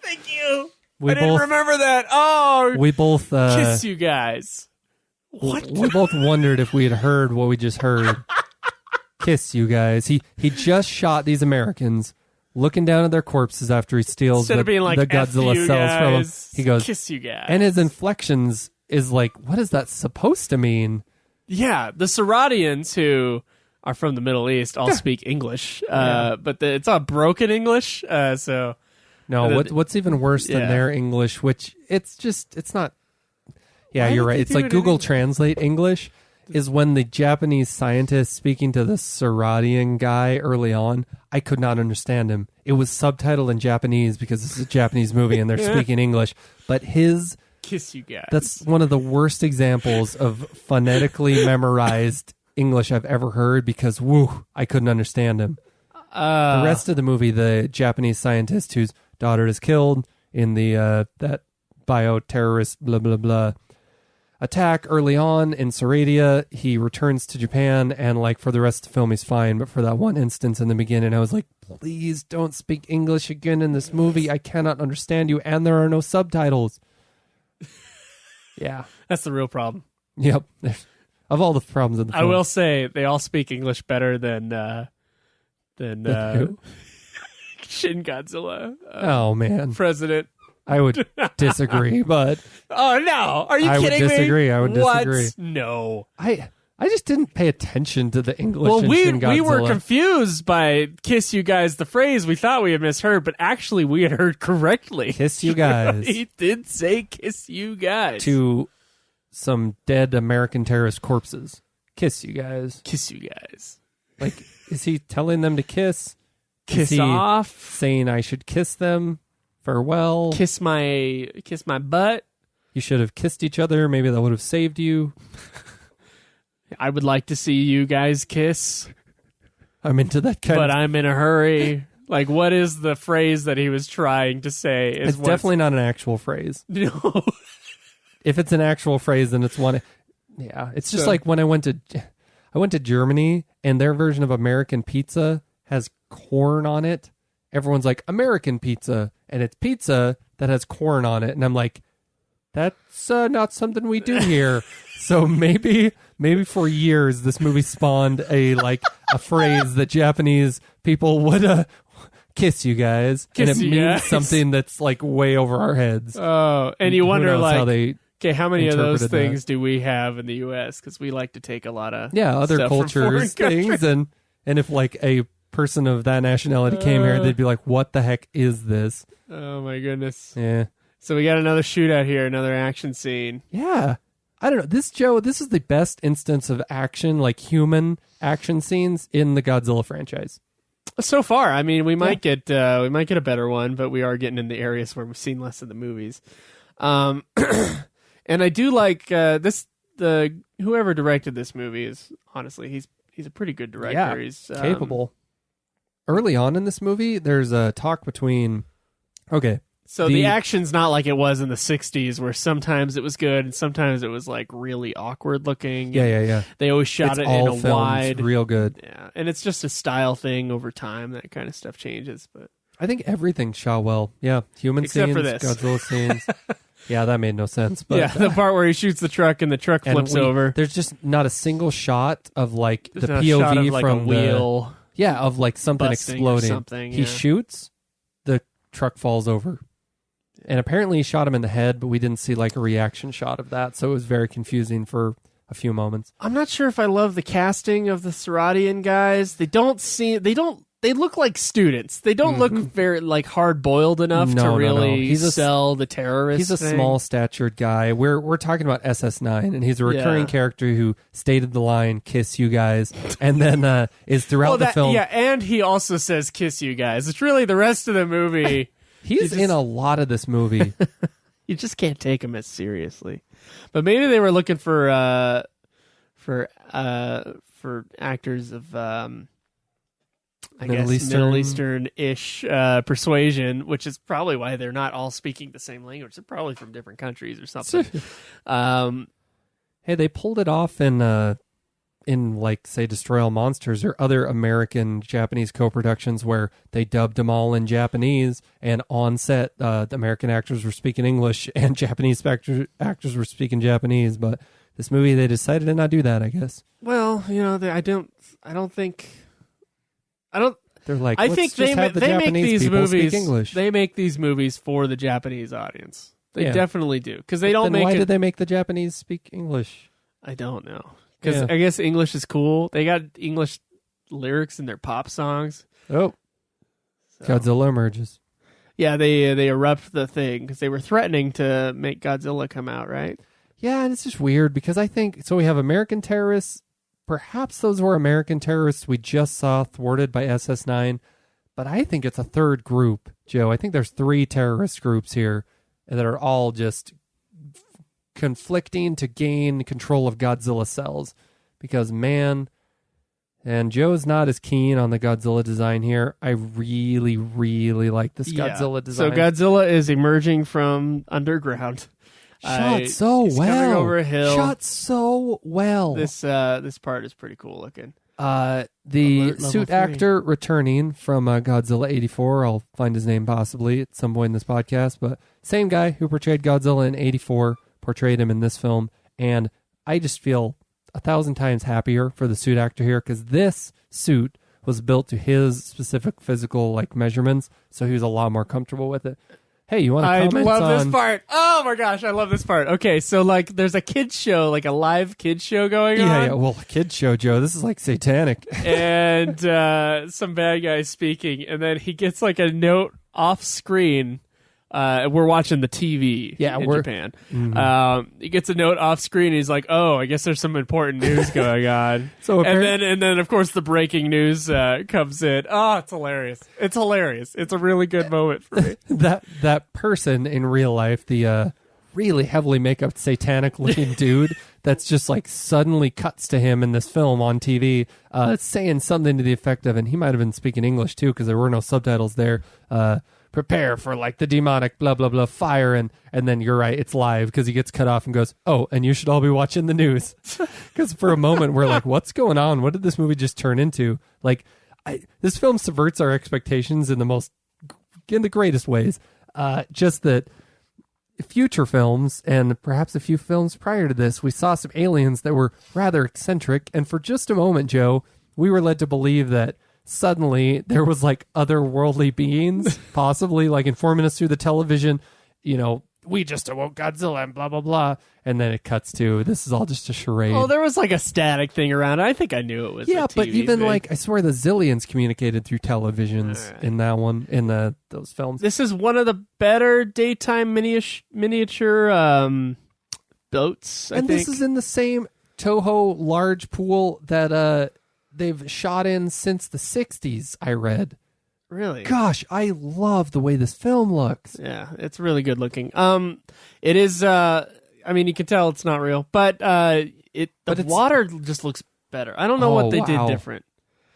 Thank you. I didn't remember that. Oh, we both kiss you guys. What? We both wondered if we had heard what we just heard. Kiss you guys. He just shot these Americans, looking down at their corpses after he steals the Godzilla cells from them. He goes, kiss you guys. And his inflections is like, what is that supposed to mean? Yeah, the Saradians, who are from the Middle East, all speak English, but it's all broken English. So no, what's even worse than their English, which it's not. Yeah, you're right. It's like Google Translate English. Is when the Japanese scientist speaking to the Saradian guy early on, I could not understand him. It was subtitled in Japanese because this is a Japanese movie and they're speaking English. But his... Kiss you guys. That's one of the worst examples of phonetically memorized English I've ever heard because, I couldn't understand him. The rest of the movie, the Japanese scientist whose daughter is killed in the that bioterrorist blah, blah, blah, attack early on in Saradia, he returns to Japan, and like for the rest of the film he's fine, but for that one instance in the beginning I was like, please don't speak English again in this movie. I cannot understand you, and there are no subtitles. Yeah. That's the real problem. Yep. Of all the problems in the film. I will say they all speak English better than who? Shin Godzilla. Oh man. President. I would disagree, but oh no! Are you kidding me? I would disagree. What? No. I I just didn't pay attention to the English. Well, in Shin we were Godzilla. confused by "kiss you guys," the phrase. We thought we had misheard, but actually we had heard correctly. Kiss you guys. He did say "kiss you guys" to some dead American terrorist corpses. Kiss you guys. Kiss you guys. Like, is he telling them to kiss? Kiss is he off. saying I should kiss them? Farewell. Kiss my butt. You should have kissed each other. Maybe that would have saved you. I would like to see you guys kiss, I'm into that kind but of... I'm in a hurry. Like, what is the phrase that he was trying to say? It's definitely not an actual phrase. No. If it's an actual phrase, then it's one... Yeah, it's just like when I went to Germany, and their version of American pizza has corn on it. Everyone's like, American pizza, and it's pizza that has corn on it. And I'm like, that's not something we do here. So maybe for years this movie spawned a phrase that Japanese people would kiss you guys, Kiss and it you means guys. something that's like way over our heads. Oh, and you Who wonder knows how like, they okay, how many of those interpreted things do we have in the U.S.? Because we like to take a lot of other stuff from cultures foreign things, countries. and if like a person of that nationality came here, they'd be like, what the heck is this? Oh my goodness! Yeah. So we got another shootout here, another action scene. Yeah. I don't know. This is the best instance of action, like human action scenes in the Godzilla franchise. So far, I mean, we might get a better one, but we are getting in the areas where we've seen less of the movies. And I do like this. Whoever directed this movie is honestly he's a pretty good director. Yeah, He's capable. Early on in this movie, there's a talk between. Okay. So the action's not like it was in the 60s where sometimes it was good and sometimes it was like really awkward looking. Yeah. They always shot it in a wide. Real good. Yeah, and it's just a style thing over time. That kind of stuff changes, but I think everything's shot well. Yeah, human Except scenes, for this. Godzilla scenes. Yeah, that made no sense. But yeah, the part where he shoots the truck and the truck flips over. There's just not a single shot of like There's the not a POV shot of, like, from a wheel. of like something busting or exploding. something, He yeah. shoots, the truck falls over. And apparently he shot him in the head, but we didn't see like a reaction shot of that, so it was very confusing for a few moments. I'm not sure if I love the casting of the Saradian guys. They look like students. They don't look very like hard boiled enough to really sell the terrorist. He's a thing. small statured guy. We're talking about SS9, and he's a recurring character who stated the line "kiss you guys," and then is throughout the film. Yeah, and he also says "kiss you guys." It's really the rest of the movie. He's in a lot of this movie. You just can't take him as seriously. But maybe they were looking for actors of Middle Eastern-ish persuasion, which is probably why they're not all speaking the same language. They're probably from different countries or something. Hey, they pulled it off in like, say, Destroy All Monsters or other American Japanese co-productions where they dubbed them all in Japanese, and on set the American actors were speaking English and Japanese actors were speaking Japanese. But this movie, they decided to not do that, I guess. Well, I think they're like, I think they make these movies. Speak English. They make these movies for the Japanese audience. They definitely do, because they don't then make. Why did they make the Japanese speak English? I don't know. Because I guess English is cool. They got English lyrics in their pop songs. Oh, so. Godzilla emerges. Yeah, they erupt the thing because they were threatening to make Godzilla come out, right? Yeah, and it's just weird because I think so. We have American terrorists. Perhaps those were American terrorists we just saw thwarted by SS9, but I think it's a third group, Joe. I think there's 3 terrorist groups here that are all just conflicting to gain control of Godzilla cells, because man, and Joe's not as keen on the Godzilla design here. I really, really like this Godzilla design. So Godzilla is emerging from underground. Shot so he's well. Coming over a hill. Shot so well. This part is pretty cool looking. The suit actor returning from Godzilla 84, I'll find his name possibly at some point in this podcast, but same guy who portrayed Godzilla in 84 portrayed him in this film, and I just feel 1,000 times happier for the suit actor here, because this suit was built to his specific physical measurements, so he was a lot more comfortable with it. Hey, you want to I comment love on... this part. Oh my gosh, I love this part. Okay, so like there's a kids show, like a live kids show going on. Yeah, well, a kid show, Joe. This is like satanic. And some bad guy speaking, and then he gets like a note off screen. We're watching the TV in Japan. He gets a note off screen. And he's like, "Oh, I guess there's some important news going on." and then of course the breaking news comes in. Oh, it's hilarious! It's hilarious. It's a really good moment for me. that person in real life, the really heavily makeup, satanic looking dude, that's just like suddenly cuts to him in this film on TV, saying something to the effect of, and he might have been speaking English too because there were no subtitles there. Prepare for like the demonic blah blah blah fire, and then you're right, it's live because he gets cut off and goes, oh, and you should all be watching the news. Because for a moment we're like, what's going on? What did this movie just turn into? Like, this film subverts our expectations in the greatest ways. Just that future films and perhaps a few films prior to this, we saw some aliens that were rather eccentric, and for just a moment, Joe, we were led to believe that suddenly there was like otherworldly beings possibly like informing us through the television, we just awoke Godzilla and blah blah blah, and then it cuts to this is all just a charade. Oh, there was like a static thing around. I think I knew it was a TV but even thing. like I swear the Zillions communicated through televisions in that one, in those films. This is one of the better daytime miniature boats, I think. This is in the same Toho large pool that they've shot in since the 60s, I read. Really? Gosh, I love the way this film looks. Yeah, it's really good looking. It is, I mean, you can tell it's not real, but the water just looks better. I don't know what they did different.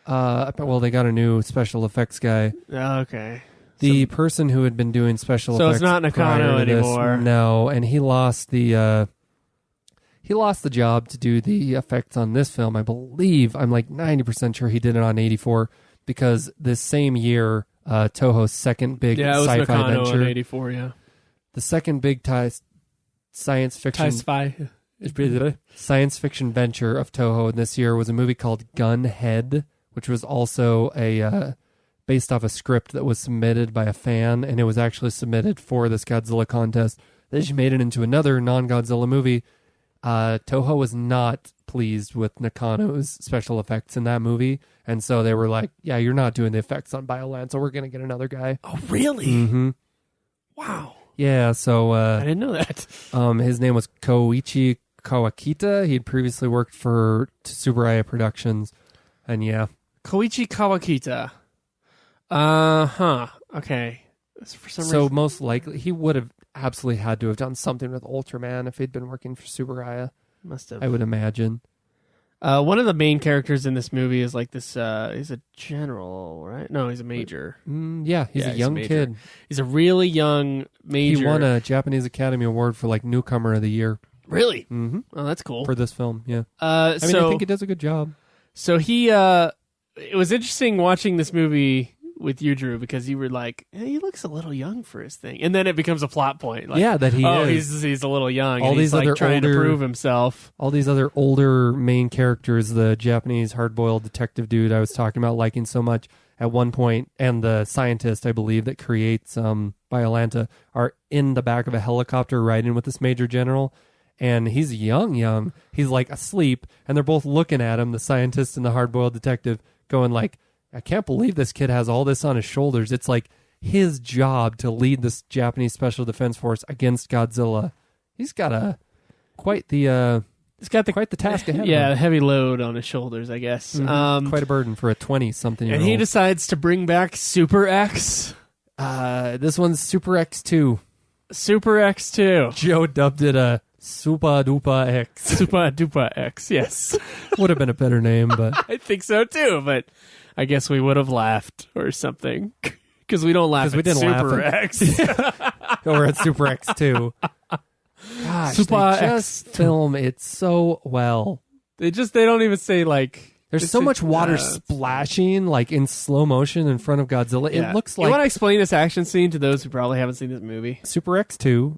Well, they got a new special effects guy. Okay. The person who had been doing special effects. So it's not Nakano anymore. No, and he lost the job to do the effects on this film. I believe, I'm like 90% sure he did it on 84, because this same year, Toho's second big sci-fi Nakano venture. On 84, yeah. The second big science fiction science fiction venture of Toho this year was a movie called Gunhead, which was also based off a script that was submitted by a fan, and it was actually submitted for this Godzilla contest. They just made it into another non-Godzilla movie. Toho was not pleased with Nakano's special effects in that movie, and so they were like, yeah, you're not doing the effects on Biollante, so we're going to get another guy. Oh, really? Mm-hmm. Wow. Yeah, so... I didn't know that. His name was Koichi Kawakita. He'd previously worked for Tsuburaya Productions, and yeah. Koichi Kawakita. Okay. For some so reason... most likely, he would have absolutely had to have done something with Ultraman if he'd been working for Tsuburaya. Must have. I would imagine. One of the main characters in this movie is like this, he's a general, right? No, he's a major. Yeah, he's a young kid. He's a really young major. He won a Japanese Academy Award for like Newcomer of the Year. Really? Mm-hmm. Oh, that's cool. For this film, yeah. I think he does a good job. So it was interesting watching this movie with you, Drew, because you were like, he looks a little young for his thing, and then it becomes a plot point. Like, that he is. He's a little young. All and these he's other like trying to prove himself. All these other older main characters, the Japanese hard-boiled detective dude I was talking about liking so much at one point, and the scientist, I believe, that creates Biollante, are in the back of a helicopter riding with this major general. And he's young. He's like asleep, and they're both looking at him, the scientist and the hard-boiled detective, going like, I can't believe this kid has all this on his shoulders. It's like his job to lead this Japanese Special Defense Force against Godzilla. He's got quite the task ahead of him. Yeah, a heavy load on his shoulders, I guess. Mm-hmm. Quite a burden for a 20-something-year-old. And he decides to bring back Super X. This one's Super X2. Super X2. Joe dubbed it a Super Duper X. Super Duper X, yes. Would have been a better name, but... I think so, too, but I guess we would have laughed or something. Because we don't laugh at Super X. Or at Super X2. Gosh, they just film it so well. They don't even say, like... There's so much water splashing, like, in slow motion in front of Godzilla. Yeah. It looks like... You want to explain this action scene to those who probably haven't seen this movie? Super X2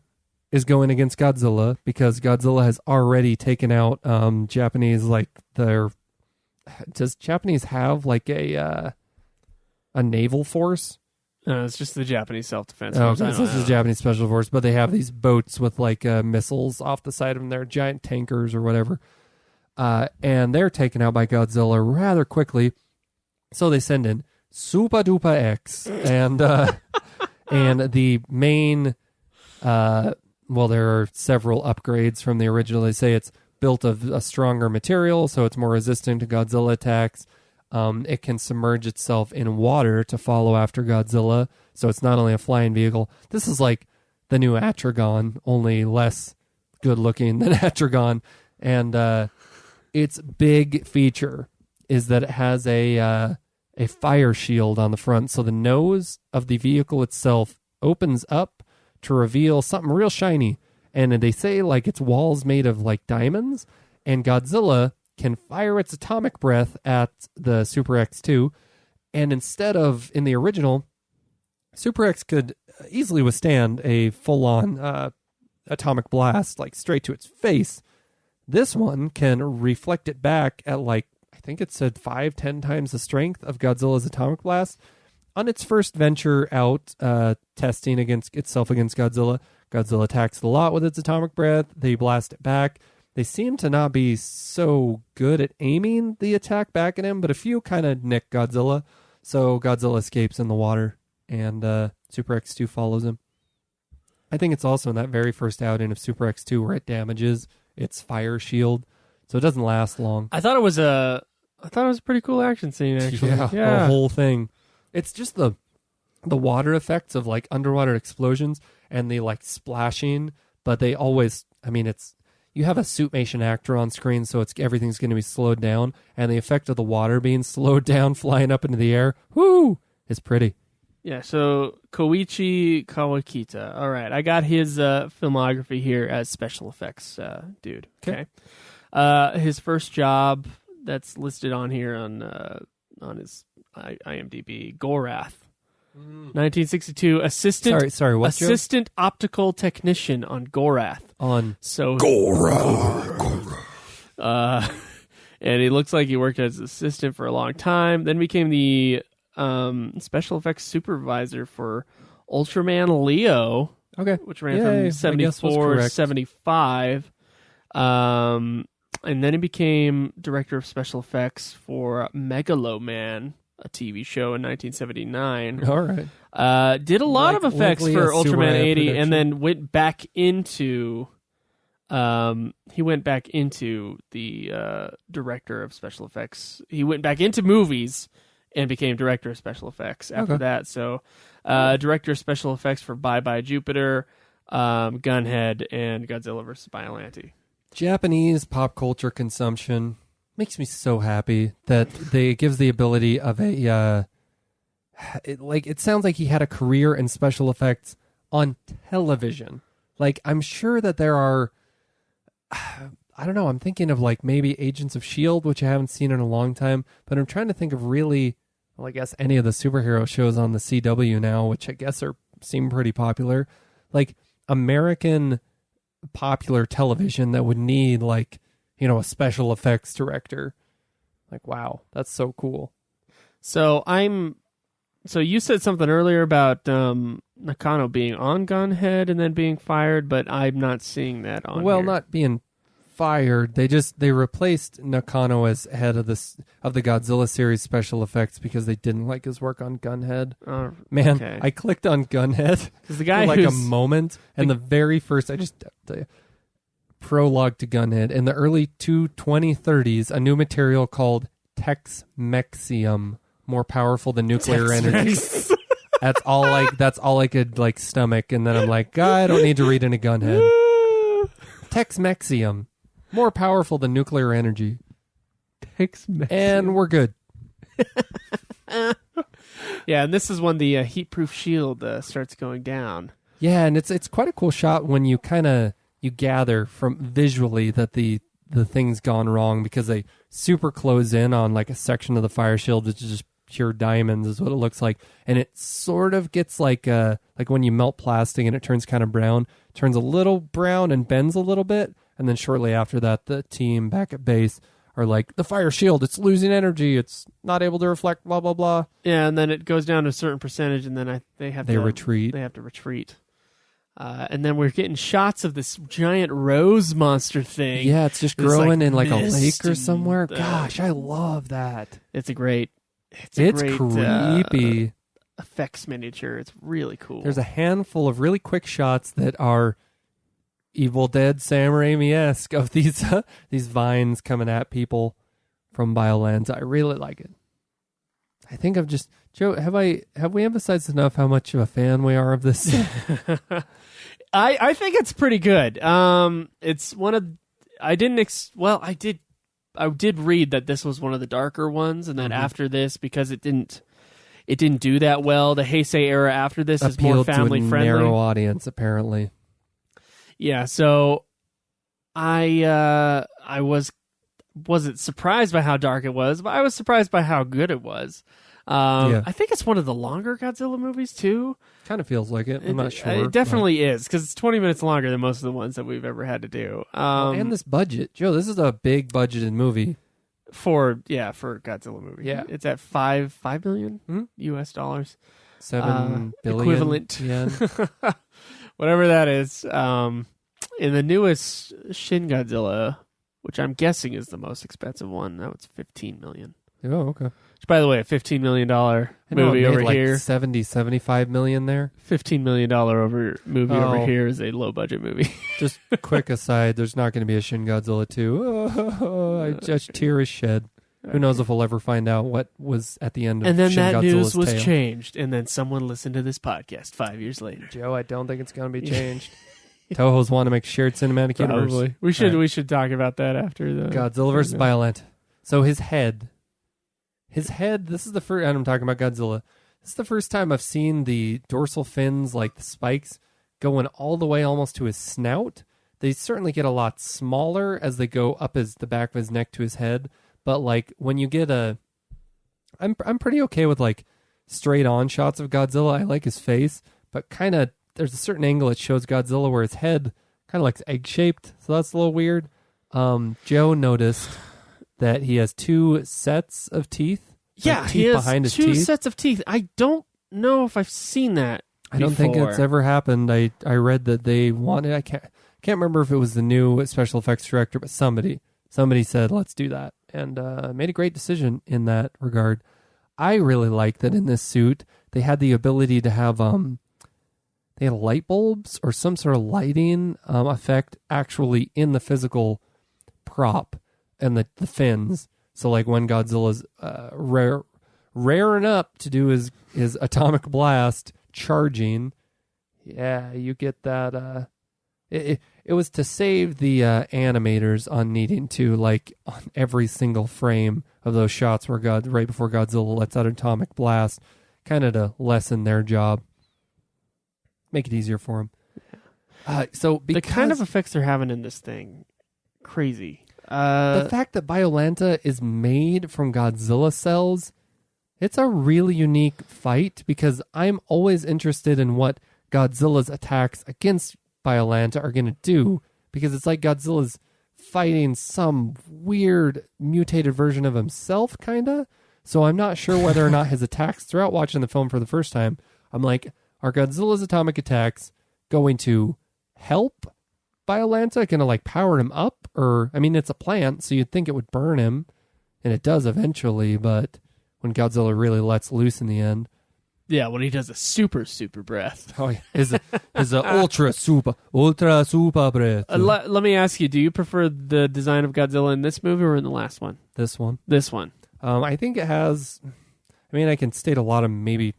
is going against Godzilla because Godzilla has already taken out Japanese, like, their... Does Japanese have, like, a naval force? It's just the Japanese self-defense. Oh, okay. So this is Japanese special force, but they have these boats with like missiles off the side of them. They're giant tankers or whatever. And they're taken out by Godzilla rather quickly. So they send in Super Duper X. And and the main... well, there are several upgrades from the original. They say it's built of a stronger material, so it's more resistant to Godzilla attacks. It can submerge itself in water to follow after Godzilla, so it's not only a flying vehicle. This is like the new Atragon, only less good-looking than Atragon. And its big feature is that it has a fire shield on the front, so the nose of the vehicle itself opens up to reveal something real shiny. And they say like its walls made of like diamonds, and Godzilla can fire its atomic breath at the Super X2, and instead of, in the original, Super X could easily withstand a full-on atomic blast, like straight to its face. This one can reflect it back at like, I think it said 5-10 times the strength of Godzilla's atomic blast. On its first venture out, testing itself against Godzilla, Godzilla attacks it a lot with its atomic breath. They blast it back. They seem to not be so good at aiming the attack back at him, but a few kind of nick Godzilla. So Godzilla escapes in the water, and Super X2 follows him. I think it's also in that very first outing of Super X2 where it damages its fire shield, so it doesn't last long. I thought it was a pretty cool action scene, actually. Yeah, the whole thing. It's just the water effects of like underwater explosions and the like splashing, but they always, I mean, you have a suitmation actor on screen, so everything's going to be slowed down, and the effect of the water being slowed down, flying up into the air, whoo, is pretty. Yeah, so Koichi Kawakita. All right, I got his filmography here as special effects dude. Okay. His first job that's listed on here on his IMDb, Gorath. 1962, assistant optical technician on Gorath. And he looks like he worked as assistant for a long time. Then became the special effects supervisor for Ultraman Leo. Okay, which ran from 74 to 75. And then he became director of special effects for Megaloman, a TV show in 1979. All right. Did a lot of effects for Ultraman 80, and then went back into the director of special effects. He went back into movies and became director of special effects after that. So director of special effects for Bye Bye Jupiter, Gunhead, and Godzilla vs. Biollante. Japanese pop culture consumption makes me so happy that it gives the ability of it sounds like he had a career in special effects on television. Like, I'm sure that there are, I don't know, I'm thinking of like maybe Agents of S.H.I.E.L.D., which I haven't seen in a long time, but I'm trying to think of really, well, I guess any of the superhero shows on the CW now, which I guess seem pretty popular. Like, American popular television that would need like, a special effects director. Like, wow, that's so cool. So you said something earlier about Nakano being on Gunhead and then being fired, but I'm not seeing that on Well, here. not being fired. They replaced Nakano as head of the Godzilla series special effects because they didn't like his work on Gunhead. Man, I clicked on Gunhead the guy for like a moment, and the very first, prologue to Gunhead. In the early 2030s, a new material called Tex-Mexium, more powerful than nuclear energy. That's all I could like stomach, and then I'm like, I don't need to read into Gunhead. Tex-Mexium, more powerful than nuclear energy. Tex-Mexium. And we're good. Yeah, and this is when the heat-proof shield starts going down. Yeah, and it's quite a cool shot when you you gather from visually that the thing's gone wrong because they super close in on like a section of the fire shield which is just pure diamonds is what it looks like, and it sort of gets like when you melt plastic and it turns kind of brown, turns a little brown and bends a little bit, and then shortly after that the team back at base are like, the fire shield, it's losing energy, it's not able to reflect, blah, blah, blah. Yeah, and then it goes down to a certain percentage, and then they have to retreat. They have to retreat. And then we're getting shots of this giant rose monster thing. Yeah, it's just growing in like a lake or somewhere. Gosh, I love that. It's great, creepy. Effects miniature. It's really cool. There's a handful of really quick shots that are Evil Dead Sam Raimi-esque of these vines coming at people from Biollante. I really like it. I think I've just Joe. Have we emphasized enough how much of a fan we are of this? I think it's pretty good. It's one of I did read that this was one of the darker ones, and that after this, because it didn't do that well. The Heisei era after this is more family friendly. Narrow audience, apparently. Yeah, so I wasn't surprised by how dark it was, but I was surprised by how good it was. I think it's one of the longer Godzilla movies too. Kind of feels like it. I'm not sure. It definitely is, because it's 20 minutes longer than most of the ones that we've ever had to do. And this budget, Joe. This is a big budgeted movie. For Godzilla movie. Yeah. It's at $5 million US dollars. 7 billion equivalent yen. Whatever that is. In the newest Shin Godzilla, which I'm guessing is the most expensive one, now it's $15 million. Oh, okay. Which, by the way, a $15 million movie over here. 75 million there. $15 million movie over here is a low budget movie. Just a quick aside, there's not going to be a Shin Godzilla 2. I just tear is shed. Okay. Who knows if we'll ever find out what was at the end of Shin Godzilla's And then that news was tale. changed, and then someone listened to this podcast 5 years later. Joe, I don't think it's going to be changed. Toho's want to make shared cinematic universe. We should talk about that after the Godzilla versus Biollante. So his head, this is the first, and I'm talking about Godzilla. This is the first time I've seen the dorsal fins, like the spikes, going all the way almost to his snout. They certainly get a lot smaller as they go up the back of his neck to his head. But like when you get I'm pretty okay with like straight on shots of Godzilla. I like his face, but kind of there's a certain angle it shows Godzilla where his head kind of looks egg shaped, so that's a little weird. Joe noticed that he has 2 sets of teeth. Yeah, like he has behind his 2 teeth. sets of teeth. I don't know if I've seen that. I don't think it's ever happened. I read that they wanted. I can't remember if it was the new special effects director, but somebody said let's do that, and made a great decision in that regard. I really like that in this suit they had the ability to have they had light bulbs or some sort of lighting effect actually in the physical prop and the fins. So like when Godzilla's raring up to do his atomic blast charging, yeah, you get that. It was to save the animators on needing to, like, on every single frame of those shots where right before Godzilla lets out an atomic blast, kind of to lessen their job, make it easier for them. So because the kind of effects they're having in this thing, crazy. The fact that Biollante is made from Godzilla cells, it's a really unique fight, because I'm always interested in what Godzilla's attacks against Biollante are going to do, because it's like Godzilla's fighting some weird mutated version of himself, kind of. So I'm not sure whether or not his attacks, throughout watching the film for the first time, I'm like, are Godzilla's atomic attacks going to help Biollante, going to like power him up? Or, I mean, it's a plant, so you'd think it would burn him, and it does eventually, but when Godzilla really lets loose in the end. Yeah, when he does a super breath. Oh, yeah. His ultra super breath. Let me ask you, do you prefer the design of Godzilla in this movie or in the last one? This one. This one. I think it has, I mean, I can state a lot of maybe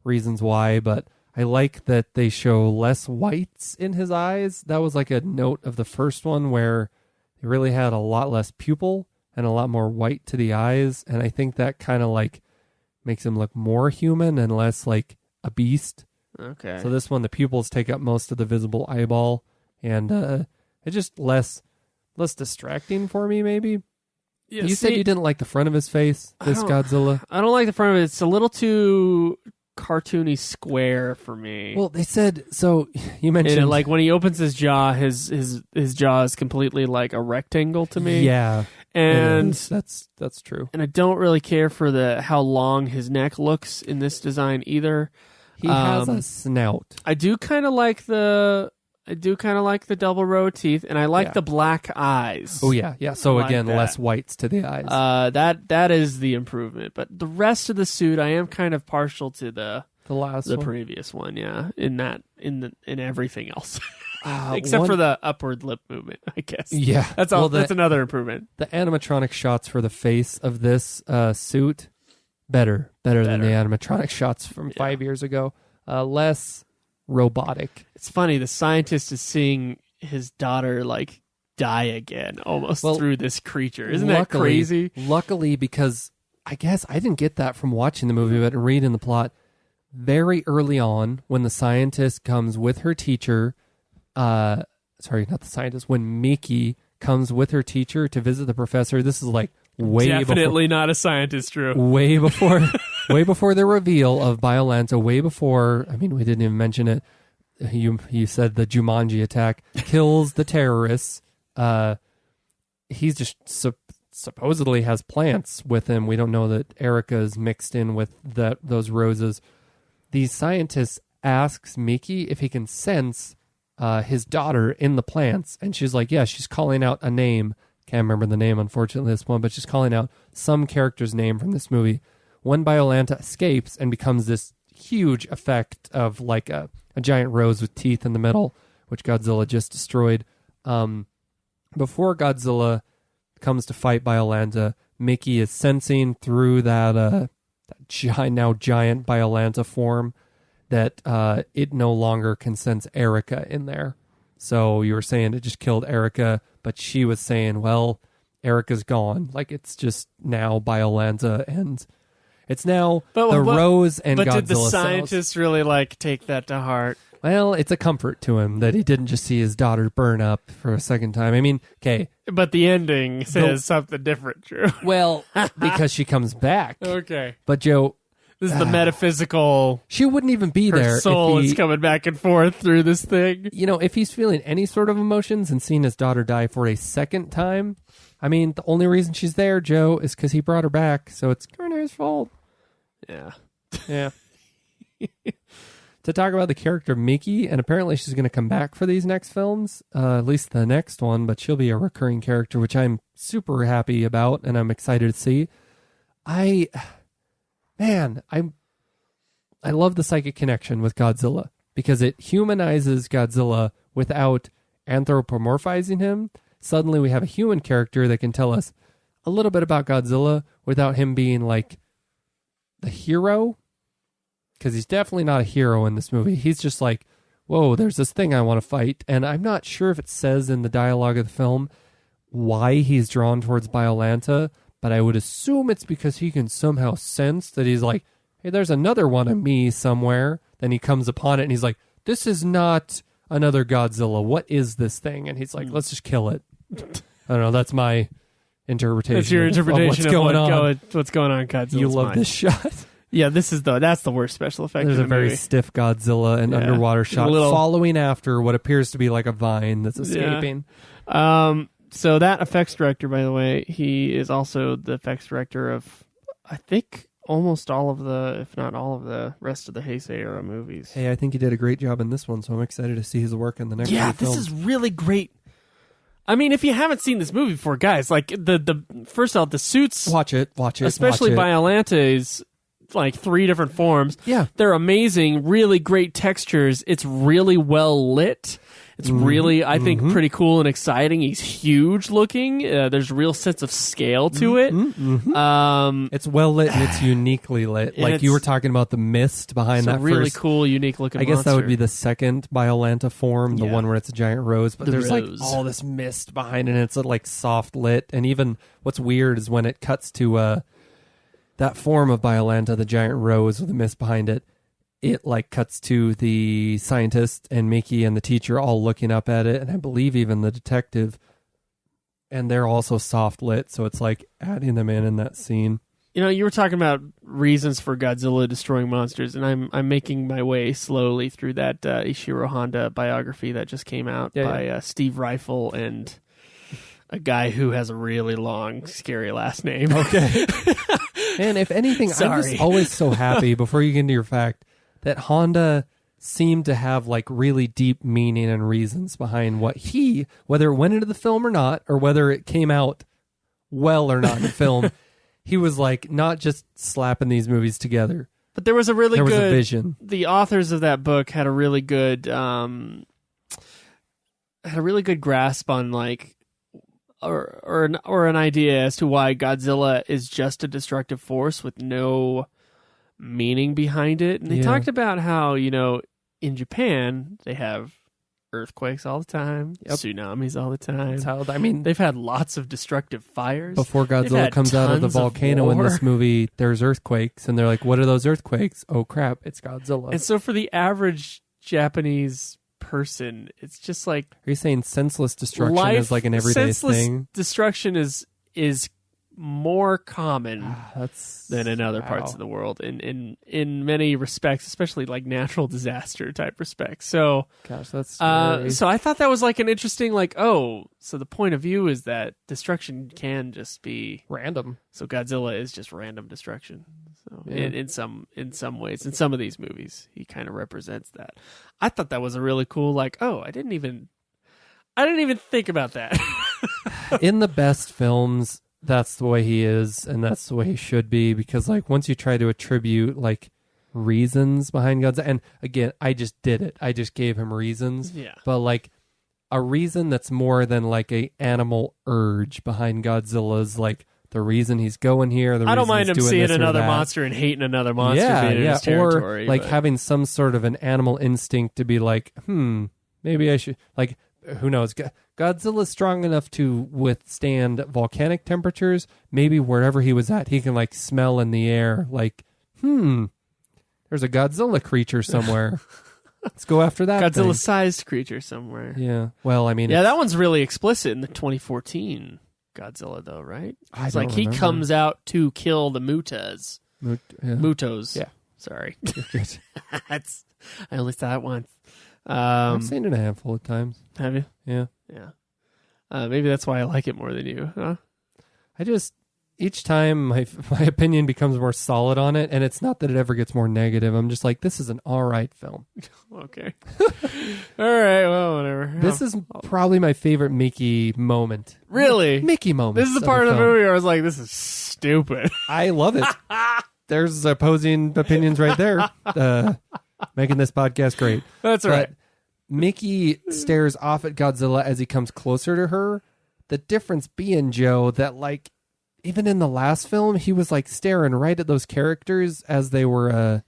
reasons why, but I like that they show less whites in his eyes. That was like a note of the first one where it really had a lot less pupil and a lot more white to the eyes. And I think that kind of like makes him look more human and less like a beast. Okay. So this one, the pupils take up most of the visible eyeball, and it's just less distracting for me, maybe. Yeah, you said you didn't like the front of his face, this Godzilla. I don't like the front of it. It's a little too cartoony square for me. Well, they said, so you mentioned like when he opens his jaw, his jaw is completely like a rectangle to me. Yeah. And that's true. And I don't really care for how long his neck looks in this design either. He has a snout. I do kind of like the double row of teeth, and I like the black eyes. Oh yeah. So again, less whites to the eyes. That is the improvement. But the rest of the suit, I am kind of partial to the previous one. Yeah, in everything else. Except for the upward lip movement, I guess. Yeah. That's all. That's another improvement. The animatronic shots for the face of this suit, better than the animatronic shots from 5 years ago. Less robotic. It's funny. The scientist is seeing his daughter die again almost through this creature. Isn't that crazy? Luckily, because I guess I didn't get that from watching the movie, but reading the plot, very early on when the scientist comes with her teacher... sorry, not the scientist. When Miki comes with her teacher to visit the professor, this is definitely not a scientist, Drew. Way before the reveal of Biollante. Way before. I mean, we didn't even mention it. You said the Jumanji attack kills the terrorists. He's just supposedly has plants with him. We don't know that Erica is mixed in with those roses. The scientist asks Miki if he can sense his daughter in the plants, and she's like, yeah, she's calling out a name. Can't remember the name, unfortunately, this one, but she's calling out some character's name from this movie. When Biollante escapes and becomes this huge effect of a giant rose with teeth in the middle, which Godzilla just destroyed. Before Godzilla comes to fight Biollante, Miki is sensing through that giant Biollante form that it no longer can sense Erica in there. So you were saying it just killed Erica, but she was saying, well, Erica's gone. It's just now Biollante, and it's now Rose and Godzilla. But did the scientist really take that to heart? Well, it's a comfort to him that he didn't just see his daughter burn up for a second time. I mean, okay. But the ending says something different, Drew. Well, because she comes back. Okay. But Joe... This is the metaphysical... She wouldn't even be there. Her soul is coming back and forth through this thing. If he's feeling any sort of emotions and seeing his daughter die for a second time, I mean, the only reason she's there, Joe, is because he brought her back, so it's kind of his fault. Yeah. Yeah. To talk about the character Miki, and apparently she's going to come back for these next films, at least the next one, but she'll be a recurring character, which I'm super happy about, and I'm excited to see. I love the psychic connection with Godzilla because it humanizes Godzilla without anthropomorphizing him. Suddenly we have a human character that can tell us a little bit about Godzilla without him being the hero, because he's definitely not a hero in this movie. He's just whoa, there's this thing I want to fight, and I'm not sure if it says in the dialogue of the film why he's drawn towards Biollante, but I would assume it's because he can somehow sense that he's hey, there's another one of me somewhere. Then he comes upon it and he's like, this is not another Godzilla. What is this thing? And he's like, let's just kill it. I don't know. That's my interpretation. That's your interpretation of what's going on. What's going on, Godzilla? You love this shot. Yeah, that's the worst special effect. There's in a very movie. stiff Godzilla and underwater shot following after what appears to be a vine that's escaping. Yeah. So that effects director, by the way, he is also the effects director of, I think, almost all of the, if not all of the rest of the Heisei era movies. Hey, I think he did a great job in this one, so I'm excited to see his work in the next few films. This is really great. I mean, if you haven't seen this movie before, guys, the first off, the suits... Watch it. Especially Biollante's, 3 different forms. Yeah. They're amazing, really great textures. It's really well lit. It's really, I think, pretty cool and exciting. He's huge looking. There's a real sense of scale to it. It's well lit and it's uniquely lit. You were talking about the mist behind that really first, cool, unique looking monster. I guess that would be the the second Biollante form, the one where it's a giant rose. But there's rose. All this mist behind it, and it's soft lit. And even what's weird is when it cuts to that form of Biollante, the giant rose with the mist behind it, it cuts to the scientist and Miki and the teacher all looking up at it, and I believe even the detective, and they're also soft lit, so it's adding them in that scene. You were talking about reasons for Godzilla destroying monsters, and I'm making my way slowly through that Ishiro Honda biography that just came out by Steve Reifel and a guy who has a really long, scary last name. Okay. And if anything, I'm just always so happy, before you get into your fact, that Honda seemed to have like really deep meaning and reasons behind whether it went into the film or not, or whether it came out well or not in the film. He was like not just slapping these movies together. But there was a vision. The authors of that book had a really good grasp on like or an idea as to why Godzilla is just a destructive force with no meaning behind it. And they talked about how, in Japan they have earthquakes all the time, tsunamis all the time. They've had lots of destructive fires. Before Godzilla comes out of the volcano in this movie, there's earthquakes, and they're like, what are those earthquakes? Oh crap, it's Godzilla. And so for the average Japanese person, it's just like... Are you saying senseless destruction is like an everyday thing? Destruction is more common than in other parts of the world in many respects, especially like natural disaster type respects. So, gosh, that's scary. So I thought that was like an interesting, like, so the point of view is that destruction can just be random. So Godzilla is just random destruction. So in some ways, in some of these movies, he kind of represents that. I thought that was a really cool, like, I didn't even think about that. In the best films, that's the way he is, and that's the way he should be, because like once you try to attribute like reasons behind Godzilla, and again, I just did it. I just gave him reasons. Yeah. But like a reason that's more than like a animal urge behind Godzilla's like the reason he's going here. I don't mind him seeing another monster and hating another monster being in his territory. Or like having some sort of an animal instinct to be like, maybe I should, like, who knows? Godzilla's strong enough to withstand volcanic temperatures. Maybe wherever he was at, he can like smell in the air, like, there's a Godzilla creature somewhere. Let's go after that. Godzilla-sized creature somewhere. Yeah. Well, I mean, that one's really explicit in the 2014 Godzilla, though, right? It's like he comes out to kill the Mutas. Mutos. Yeah. Sorry. I only saw it once. I've seen it a handful of times. Have you? Yeah. Yeah. Maybe that's why I like it more than you, huh? Each time my opinion becomes more solid on it, and it's not that it ever gets more negative. I'm just like, this is an all right film. Okay. All right, well, whatever. This is probably my favorite Mickey moment. Really? Mickey moment. This is the part of the movie where I was like, this is stupid. I love it. There's opposing opinions right there. Making this podcast great. That's right. Mickey stares off at Godzilla as he comes closer to her. The difference being, Joe, that like even in the last film, he was like staring right at those characters as they were,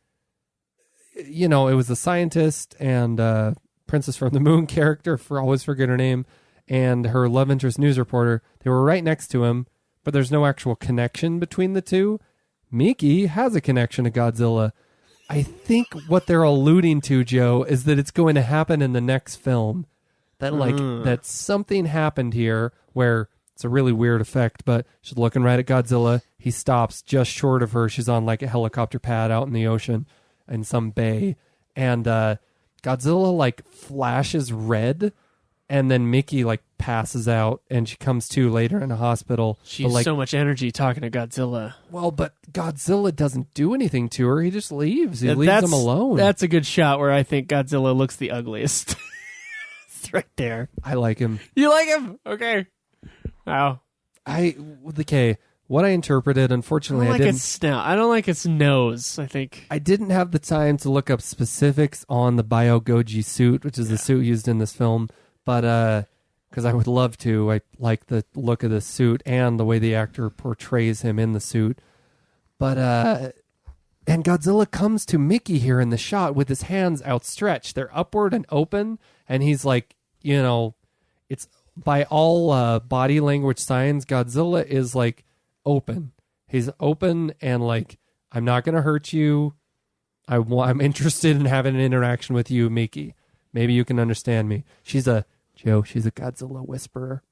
it was the scientist and Princess from the Moon character, always forget her name, and her love interest news reporter. They were right next to him, but there's no actual connection between the two. Mickey has a connection to Godzilla. I think what they're alluding to, Joe, is that it's going to happen in the next film. That that something happened here where it's a really weird effect, but she's looking right at Godzilla. He stops just short of her. She's on like a helicopter pad out in the ocean in some bay. And Godzilla like flashes red, and then Mickey like passes out, and she comes to later in a hospital. She has so much energy talking to Godzilla. Well, but Godzilla doesn't do anything to her. He just leaves. He leaves them alone. That's a good shot where I think Godzilla looks the ugliest. It's right there. I like him. You like him? Okay. Wow. What I interpreted, unfortunately, I didn't. Its snout. I don't like its nose, I think. I didn't have the time to look up specifics on the Biollante suit, which is the suit used in this film, but because I would love to. I like the look of the suit and the way the actor portrays him in the suit. But and Godzilla comes to Mickey here in the shot with his hands outstretched. They're upward and open, and he's like, it's by all body language signs, Godzilla is like open. He's open and like, I'm not going to hurt you. I'm interested in having an interaction with you, Mickey. Maybe you can understand me. She's a Godzilla whisperer.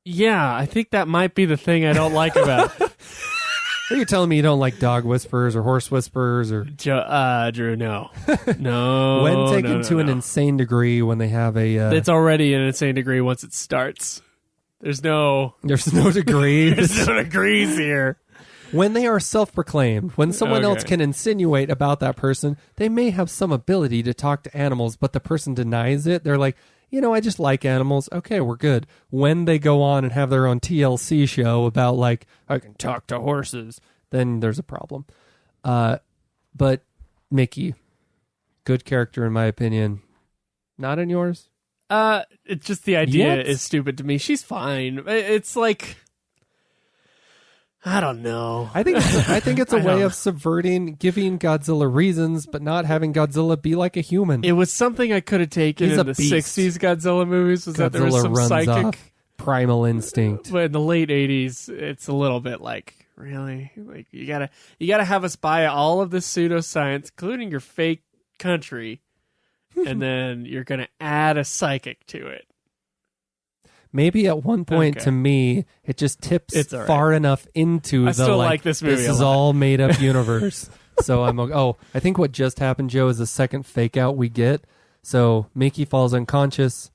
Yeah, I think that might be the thing I don't like about it. Are you telling me you don't like dog whisperers or horse whisperers or Drew? No, no. When taken to an insane degree, when they have a, it's already an insane degree once it starts. There's no degrees. There's no degrees here. When they are self-proclaimed, when someone else can insinuate about that person, they may have some ability to talk to animals, but the person denies it. They're like, I just like animals. Okay, we're good. When they go on and have their own TLC show about, like, I can talk to horses, then there's a problem. But Mickey, good character in my opinion. Not in yours? It's just the idea is stupid to me. She's fine. It's like... I don't know. I think it's a way of subverting, giving Godzilla reasons, but not having Godzilla be like a human. It was something I could have taken in the beast. 60s Godzilla movies. Was Godzilla that there was some runs psychic off primal instinct. But in the late 80s, it's a little bit like, really? Like you gotta have us buy all of this pseudoscience, including your fake country, and then you're gonna add a psychic to it. Maybe at one point, to me, it just tips far enough into this movie. This is all made up universe. So I'm like, I think what just happened, Joe, is the second fake out we get. So Mickey falls unconscious.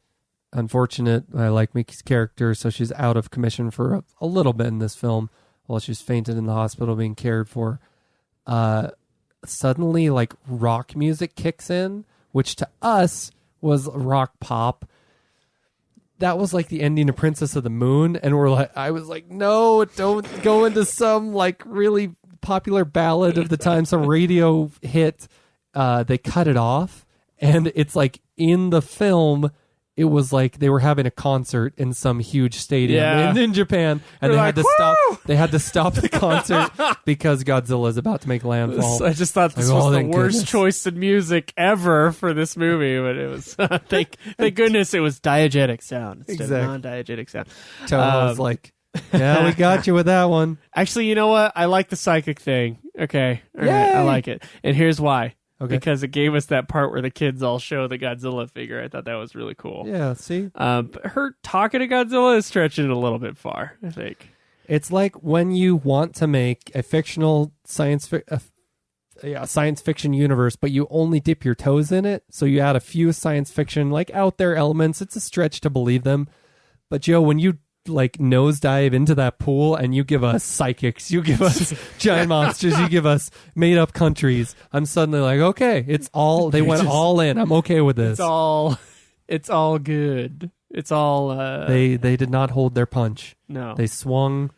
Unfortunate. I like Mickey's character, so she's out of commission for a little bit in this film while she's fainted in the hospital being cared for. Suddenly, like, rock music kicks in, which to us was rock pop. That was like the ending of Princess of the Moon, and I was like, no, don't go into some like really popular ballad of the time, some radio hit. They cut it off, and it's like in the film, it was like they were having a concert in some huge stadium in Japan, and they had to stop the concert because Godzilla is about to make landfall. I just thought this was the worst choice in music ever for this movie, but it was thank goodness it was diegetic sound instead of non-diegetic sound. Toho was like, yeah, we got you with that one. Actually, you know what? I like the psychic thing. Okay, all right, I like it, and here's why. Okay. Because it gave us that part where the kids all show the Godzilla figure. I thought that was really cool. Yeah, see? But her talking to Godzilla is stretching it a little bit far, I think. It's like when you want to make a fictional science fiction universe, but you only dip your toes in it. So you add a few science fiction, like, out there elements. It's a stretch to believe them. But, Joe, when you like nosedive into that pool and you give us psychics, you give us giant monsters, you give us made up countries, I'm suddenly like, okay, it's all, they went all in. I'm okay with this. It's all good. It's all, they did not hold their punch. No. They swung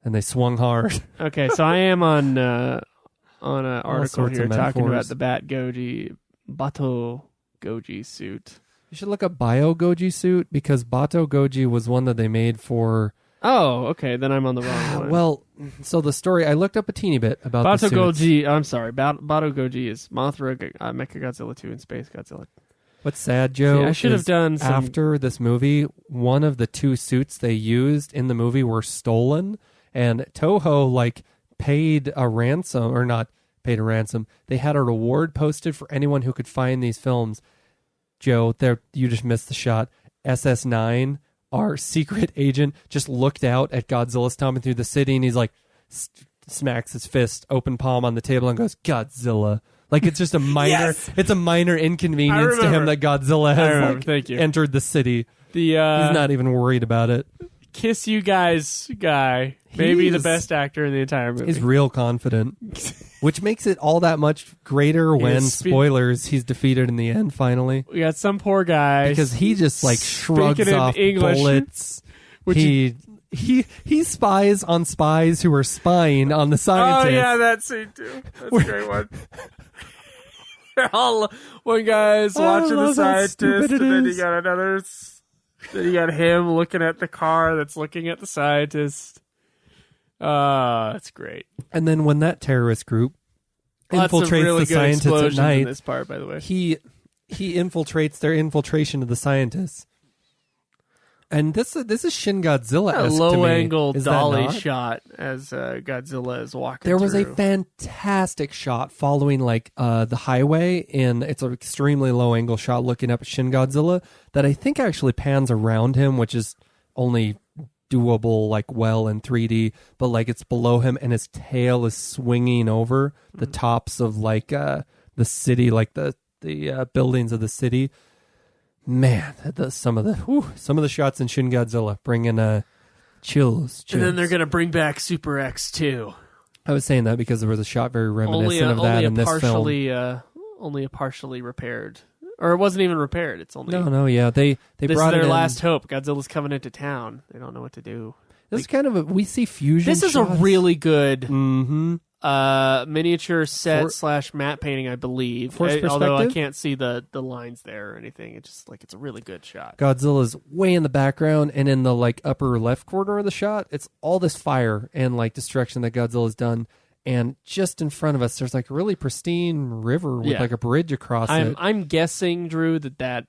and they swung hard. Okay. So I am on an article here talking about the Bato Goji suit. You should look up Bio-Goji suit, because Bato Goji was one that they made for... Oh, okay. Then I'm on the wrong one. Well, so the story... I looked up a teeny bit about Bato the suits. Goji... I'm sorry. Bato Goji is Mothra, Mechagodzilla 2, and Space Godzilla. What's sad, Joe, I should have done some... After this movie, one of the two suits they used in the movie were stolen, and Toho, like, paid a ransom, or not paid a ransom. They had a reward posted for anyone who could find these films. Joe, there, you just missed the shot. SS9, our secret agent, just looked out at Godzilla stomping through the city, and he's like, smacks his fist, open palm on the table, and goes, Godzilla. Like, it's just a minor, it's a minor inconvenience to him that Godzilla has entered the city. He's not even worried about it. Kiss you guys guy, maybe the best actor in the entire movie. He's real confident, which makes it all that much greater when, spoilers, he's defeated in the end, finally. We got some poor guy. Because he just, like, shrugs off English, bullets. He spies on spies who are spying on the scientists. Oh, yeah, that scene, too. That's a great one. One guy's watching the scientist, and then you got another... Then you got him looking at the car that's looking at the scientist. That's great. And then when that terrorist group infiltrates the scientists at night, in this part, by the way, he infiltrates their infiltration of the scientists. And this is Shin Godzilla. A low-angle dolly shot as Godzilla is walking There was through. a fantastic shot following like the highway, and it's an extremely low-angle shot looking up at Shin Godzilla that I think actually pans around him, which is only doable like well in 3D, but like it's below him and his tail is swinging over the tops of like the city, like the buildings of the city. Man, some of the shots in Shin Godzilla bring in chills. And then they're going to bring back Super X too. I was saying that because there was a shot very reminiscent of that in this film. Only a partially repaired, or it wasn't even repaired. It's only yeah. They this brought is their it last hope. Godzilla's coming into town. They don't know what to do. This is kind of we see fusion. This is shots. a really good Mm-hmm. miniature set / matte painting, I believe. Although I can't see the lines there or anything. It's just it's a really good shot. Godzilla's way in the background, and in the upper left corner of the shot, it's all this fire and destruction that Godzilla's done. And just in front of us, there's a really pristine river with a bridge across it. I'm guessing, Drew, that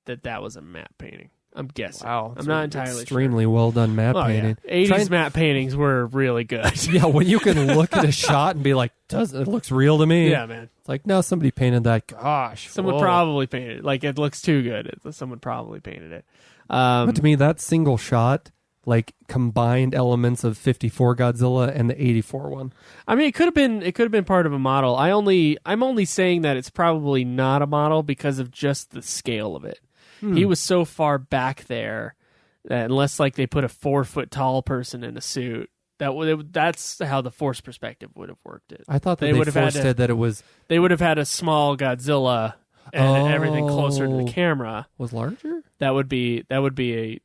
was a matte painting. I'm guessing. Wow, I'm not entirely extremely well done matte painting. Yeah. 80s matte paintings were really good. Yeah, when you can look at a shot and be like, it looks real to me. Yeah, man. It's no, somebody painted that. Gosh. Someone probably painted it. It looks too good. Someone probably painted it. But to me, that single shot, combined elements of 54 Godzilla and the 84 one. I mean, it could have been part of a model. I'm only saying that it's probably not a model because of just the scale of it. He was so far back there that unless they put a 4 foot tall person in a suit, that's how the force perspective would have worked it. I thought that they forced it that it was. They would have had a small Godzilla and everything closer to the camera was larger. That would be a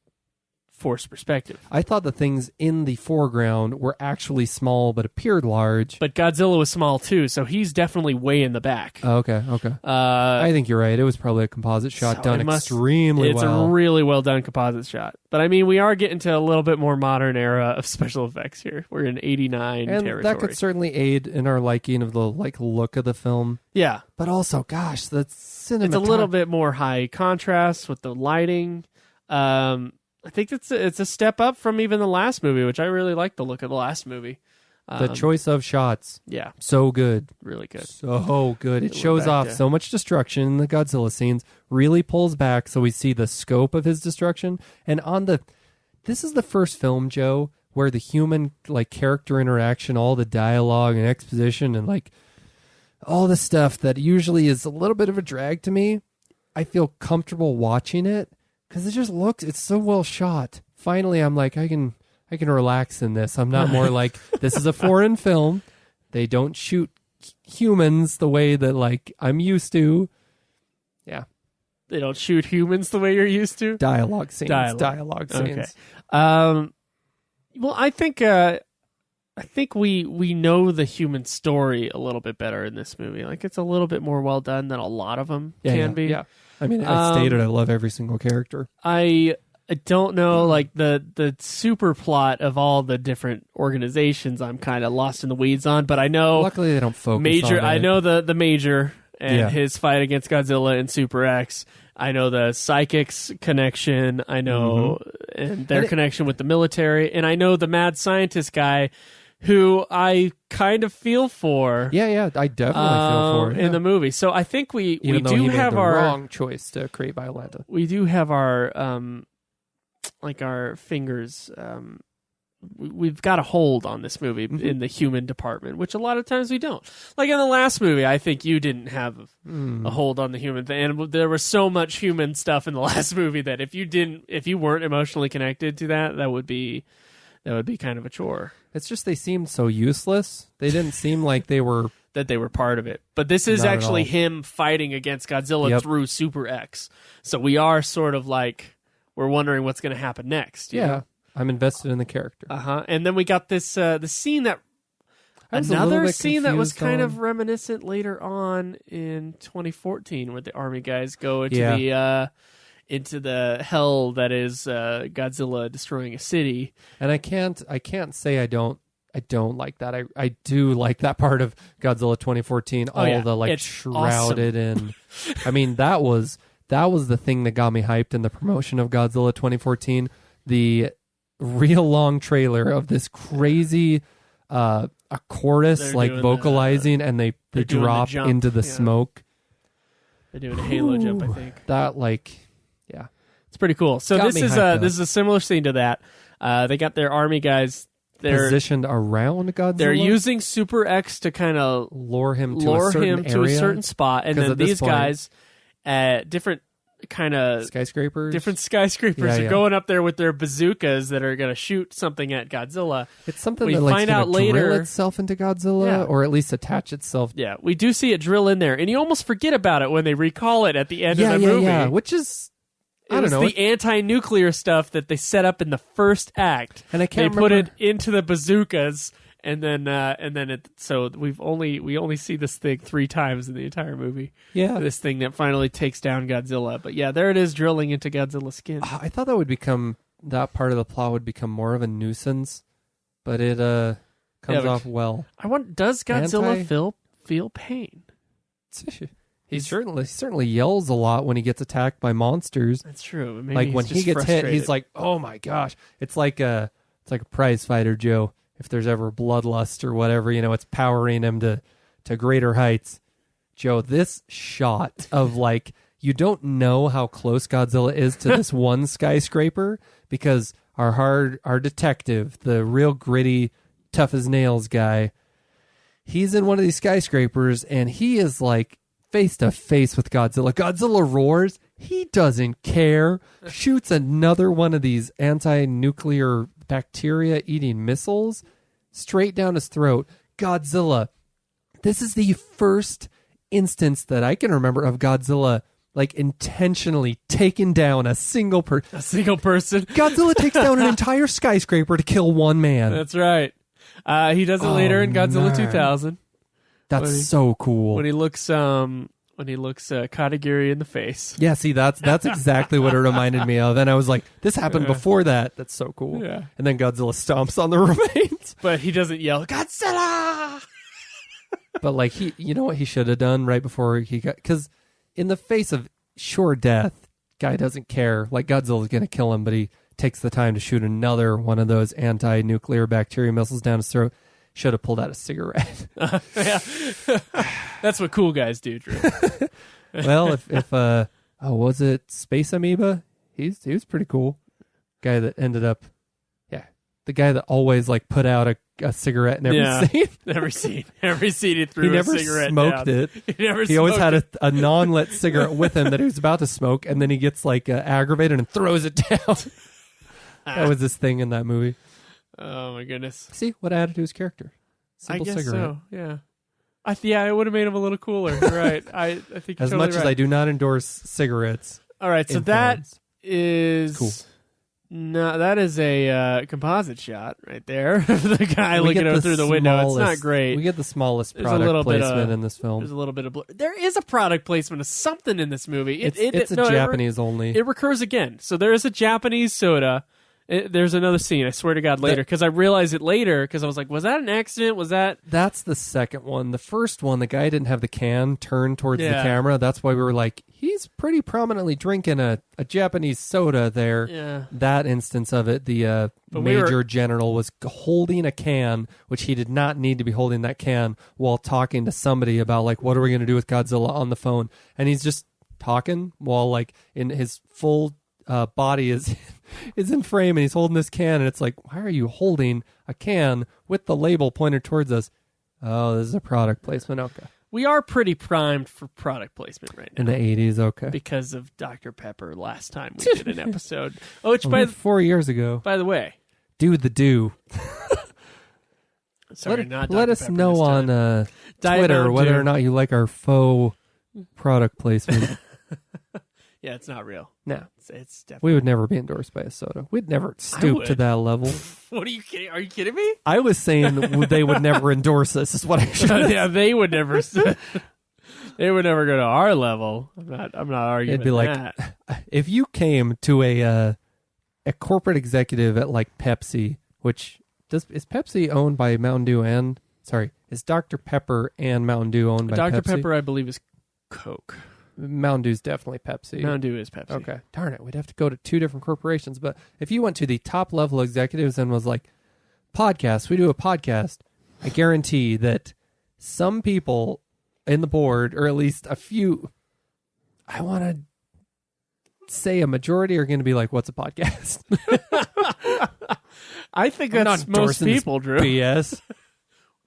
force perspective. I thought the things in the foreground were actually small but appeared large. But Godzilla was small too, so he's definitely way in the back. Okay. I think you're right. It was probably a composite shot done extremely well. It's a really well done composite shot. But I mean, we are getting to a little bit more modern era of special effects here. We're in 89 territory. That could certainly aid in our liking of the look of the film. Yeah. But also, gosh, the cinematography. It's a little bit more high contrast with the lighting. I think it's a step up from even the last movie, which I really liked the look of the last movie. The choice of shots. Yeah. So good. Really good. So good. It shows off so much destruction in the Godzilla scenes, really pulls back so we see the scope of his destruction. And this is the first film, Joe, where the human character interaction, all the dialogue and exposition and all the stuff that usually is a little bit of a drag to me, I feel comfortable watching it. Because it just it's so well shot. Finally, I'm I can relax in this. I'm not more this is a foreign film. They don't shoot humans the way that I'm used to. Yeah. They don't shoot humans the way you're used to? Dialogue scenes. Okay. Well, I think we know the human story a little bit better in this movie. It's a little bit more well done than a lot of them can be. Yeah. I mean, I stated I love every single character. I don't know, the super plot of all the different organizations I'm kind of lost in the weeds on, but I know... Luckily, they don't focus on it. I know the Major and his fight against Godzilla and Super X. I know the Psychics connection. I know and their connection with the military. And I know the mad scientist guy who I kind of feel for. Yeah, I definitely feel for in the movie. So I think we do have our wrong choice to create Biollante. We do have our our fingers. We've got a hold on this movie in the human department, which a lot of times we don't. In the last movie, I think you didn't have a hold on the human thing, and there was so much human stuff in the last movie that if you weren't emotionally connected to that would be kind of a chore. It's just they seemed so useless. They didn't seem like they were part of it. But this is actually him fighting against Godzilla through Super X. So we are sort of we're wondering what's going to happen next. You know? I'm invested in the character. And then we got this the scene that another scene that was kind of reminiscent later on in 2014, where the army guys go into the hell that is Godzilla destroying a city. And I can't say I don't like that. I do like that part of Godzilla 2014. It's shrouded in. I mean, that was the thing that got me hyped in the promotion of Godzilla 2014. The real long trailer of this crazy a chorus vocalizing and they drop into the smoke. They're doing a halo jump, I think. That it's pretty cool. So this is a similar scene to that. They got their army guys. They're positioned around Godzilla. They're using Super X to kind of lure him to a certain spot, and then these guys at different kind of skyscrapers. Different skyscrapers are going up there with their bazookas that are going to shoot something at Godzilla. It's something we that find out later drill itself into Godzilla, or at least attach itself. Yeah, we do see it drill in there, and you almost forget about it when they recall it at the end of the movie. Yeah, which is I don't know. The anti-nuclear stuff that they set up in the first act, and I can't put it into the bazookas. And then so we only see this thing 3 times in the entire movie. Yeah, this thing that finally takes down Godzilla. But yeah, there it is, drilling into Godzilla's skin. I thought that part of the plot would become more of a nuisance, but it comes off well. I wonder, does Godzilla feel pain? He certainly yells a lot when he gets attacked by monsters. That's true. Maybe like when he gets hit, he's like, "Oh my gosh!" It's like a prize fighter, Joe. If there's ever bloodlust or whatever, it's powering him to greater heights. Joe, this shot of you don't know how close Godzilla is to this one skyscraper because our detective, the real gritty, tough as nails guy, he's in one of these skyscrapers and he is face to face with Godzilla. Godzilla roars. He doesn't care. Shoots another one of these anti-nuclear bacteria-eating missiles straight down his throat. Godzilla. This is the first instance that I can remember of Godzilla intentionally taking down a single person. Godzilla takes down an entire skyscraper to kill one man. That's right. He does it later in Godzilla 2000. That's so cool. When he looks Katagiri in the face. Yeah, see, that's exactly what it reminded me of. And I was like, this happened before that. That's so cool. Yeah. And then Godzilla stomps on the remains. But he doesn't yell, Godzilla! But you know what he should have done right before he got... Because in the face of sure death, guy doesn't care. Godzilla's going to kill him, but he takes the time to shoot another one of those anti-nuclear bacteria missiles down his throat. Should have pulled out a cigarette. Yeah. That's what cool guys do, Drew. Well, if was it Space Amoeba? He was pretty cool. Guy that ended up, the guy that always put out a cigarette in every scene. Every scene he threw a cigarette smoked down. It. He always had a non-lit cigarette with him that he was about to smoke, and then he gets aggravated and throws it down. That was his thing in that movie. Oh my goodness! See what added to his character? Simple I guess cigarette. so. Yeah, it would have made him a little cooler. You're right. I think you're as totally much right. as I do not endorse cigarettes. All right, so that is cool. No, that is a composite shot right there. The guy looking out through the window. It's not great. We get the smallest product placement in this film. There's a little bit of blur. There is a product placement of something in this movie. It's Japanese only. It recurs again. So there is a Japanese soda. There's another scene, I swear to God, later, because I realized it later, because I was like, was that an accident? Was that... That's the second one. The first one, the guy didn't have the can turned towards the camera. That's why we were like, he's pretty prominently drinking a Japanese soda there. Yeah. That instance of it, the Major General was holding a can, which he did not need to be holding that can, while talking to somebody about, what are we going to do with Godzilla on the phone? And he's just talking while, in his full... body is in frame, and he's holding this can, and it's why are you holding a can with the label pointed towards us? Oh, this is a product placement. Okay, we are pretty primed for product placement right now in the 80s. Okay, because of Dr. Pepper last time we did an episode. Which 4 years ago. By the way, do. Sorry, let us know on Twitter whether or not you like our faux product placement. Yeah, it's not real. No. It's definitely... We would never be endorsed by a soda. We'd never stoop to that level. What are you kidding? Are you kidding me? I was saying they would never endorse us, is what I should have. Yeah, they would never. They would never go to our level. I'm not arguing. It'd be that. If you came to a corporate executive at Pepsi, which is Pepsi owned by Mountain Dew and is Dr. Pepper and Mountain Dew owned by Dr. Pepsi? Pepper, I believe, is Coke. Mountain Dew's definitely Pepsi. Mountain Dew is Pepsi. Okay. Darn it. We'd have to go to 2 different corporations. But if you went to the top level executives and was podcast, we do a podcast, I guarantee that some people in the board, or at least a few, I want to say a majority are going to be what's a podcast? I think that's most people, Drew. BS.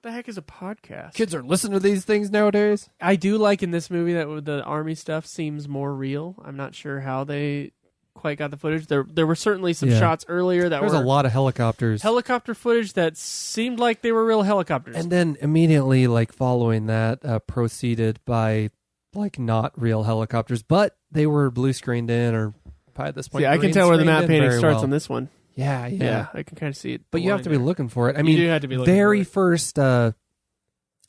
the heck is a podcast? Kids are listening to these things nowadays. I do like in this movie that the army stuff seems more real. I'm not sure how they quite got the footage. There were certainly some shots earlier that There's a lot of helicopters. Helicopter footage that seemed like they were real helicopters. And then immediately, like, following that, proceeded by, like, not real helicopters, but they were blue screened in or by this point. Yeah, I can tell where the map painting starts on this one. Yeah. I can kind of see it. But you have to be looking for it. I you mean, do have to be looking very for it. first, I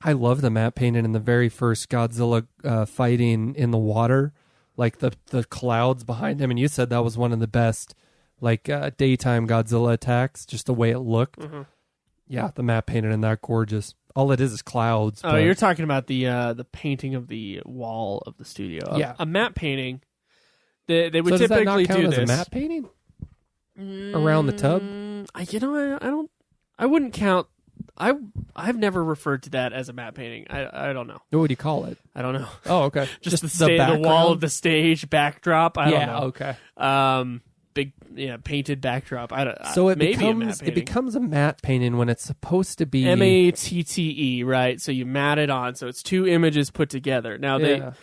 love the map painting in the very first Godzilla fighting in the water, like the clouds behind him. And you said that was one of the best, like, daytime Godzilla attacks, just the way it looked. Mm-hmm. Yeah, the map painted in that gorgeous. All it is clouds. Oh, you're talking about the painting of the wall of the studio. Yeah. A map painting, they would so does that typically not count do as this. a map painting? Around the tub? I wouldn't count. I've never referred to that as a map painting. I don't know. What would you call it? I don't know. Oh, okay. Just the wall of the stage backdrop. I don't know. Okay. Big painted backdrop. So it maybe becomes a matte painting when it's supposed to be MATTE, right? So you mat it on. So it's two images put together. Now they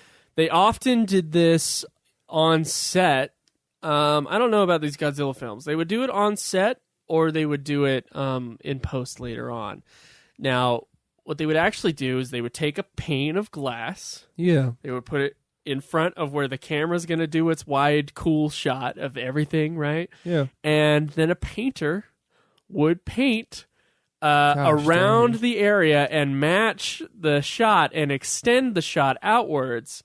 often did this on set. I don't know about these Godzilla films. They would do it on set or they would do it in post later on. Now, what they would actually do is they would take a pane of glass. Yeah. They would put it in front of where the camera's going to do its wide, cool shot of everything, right? Yeah. And then a painter would paint around the area and match the shot and extend the shot outwards.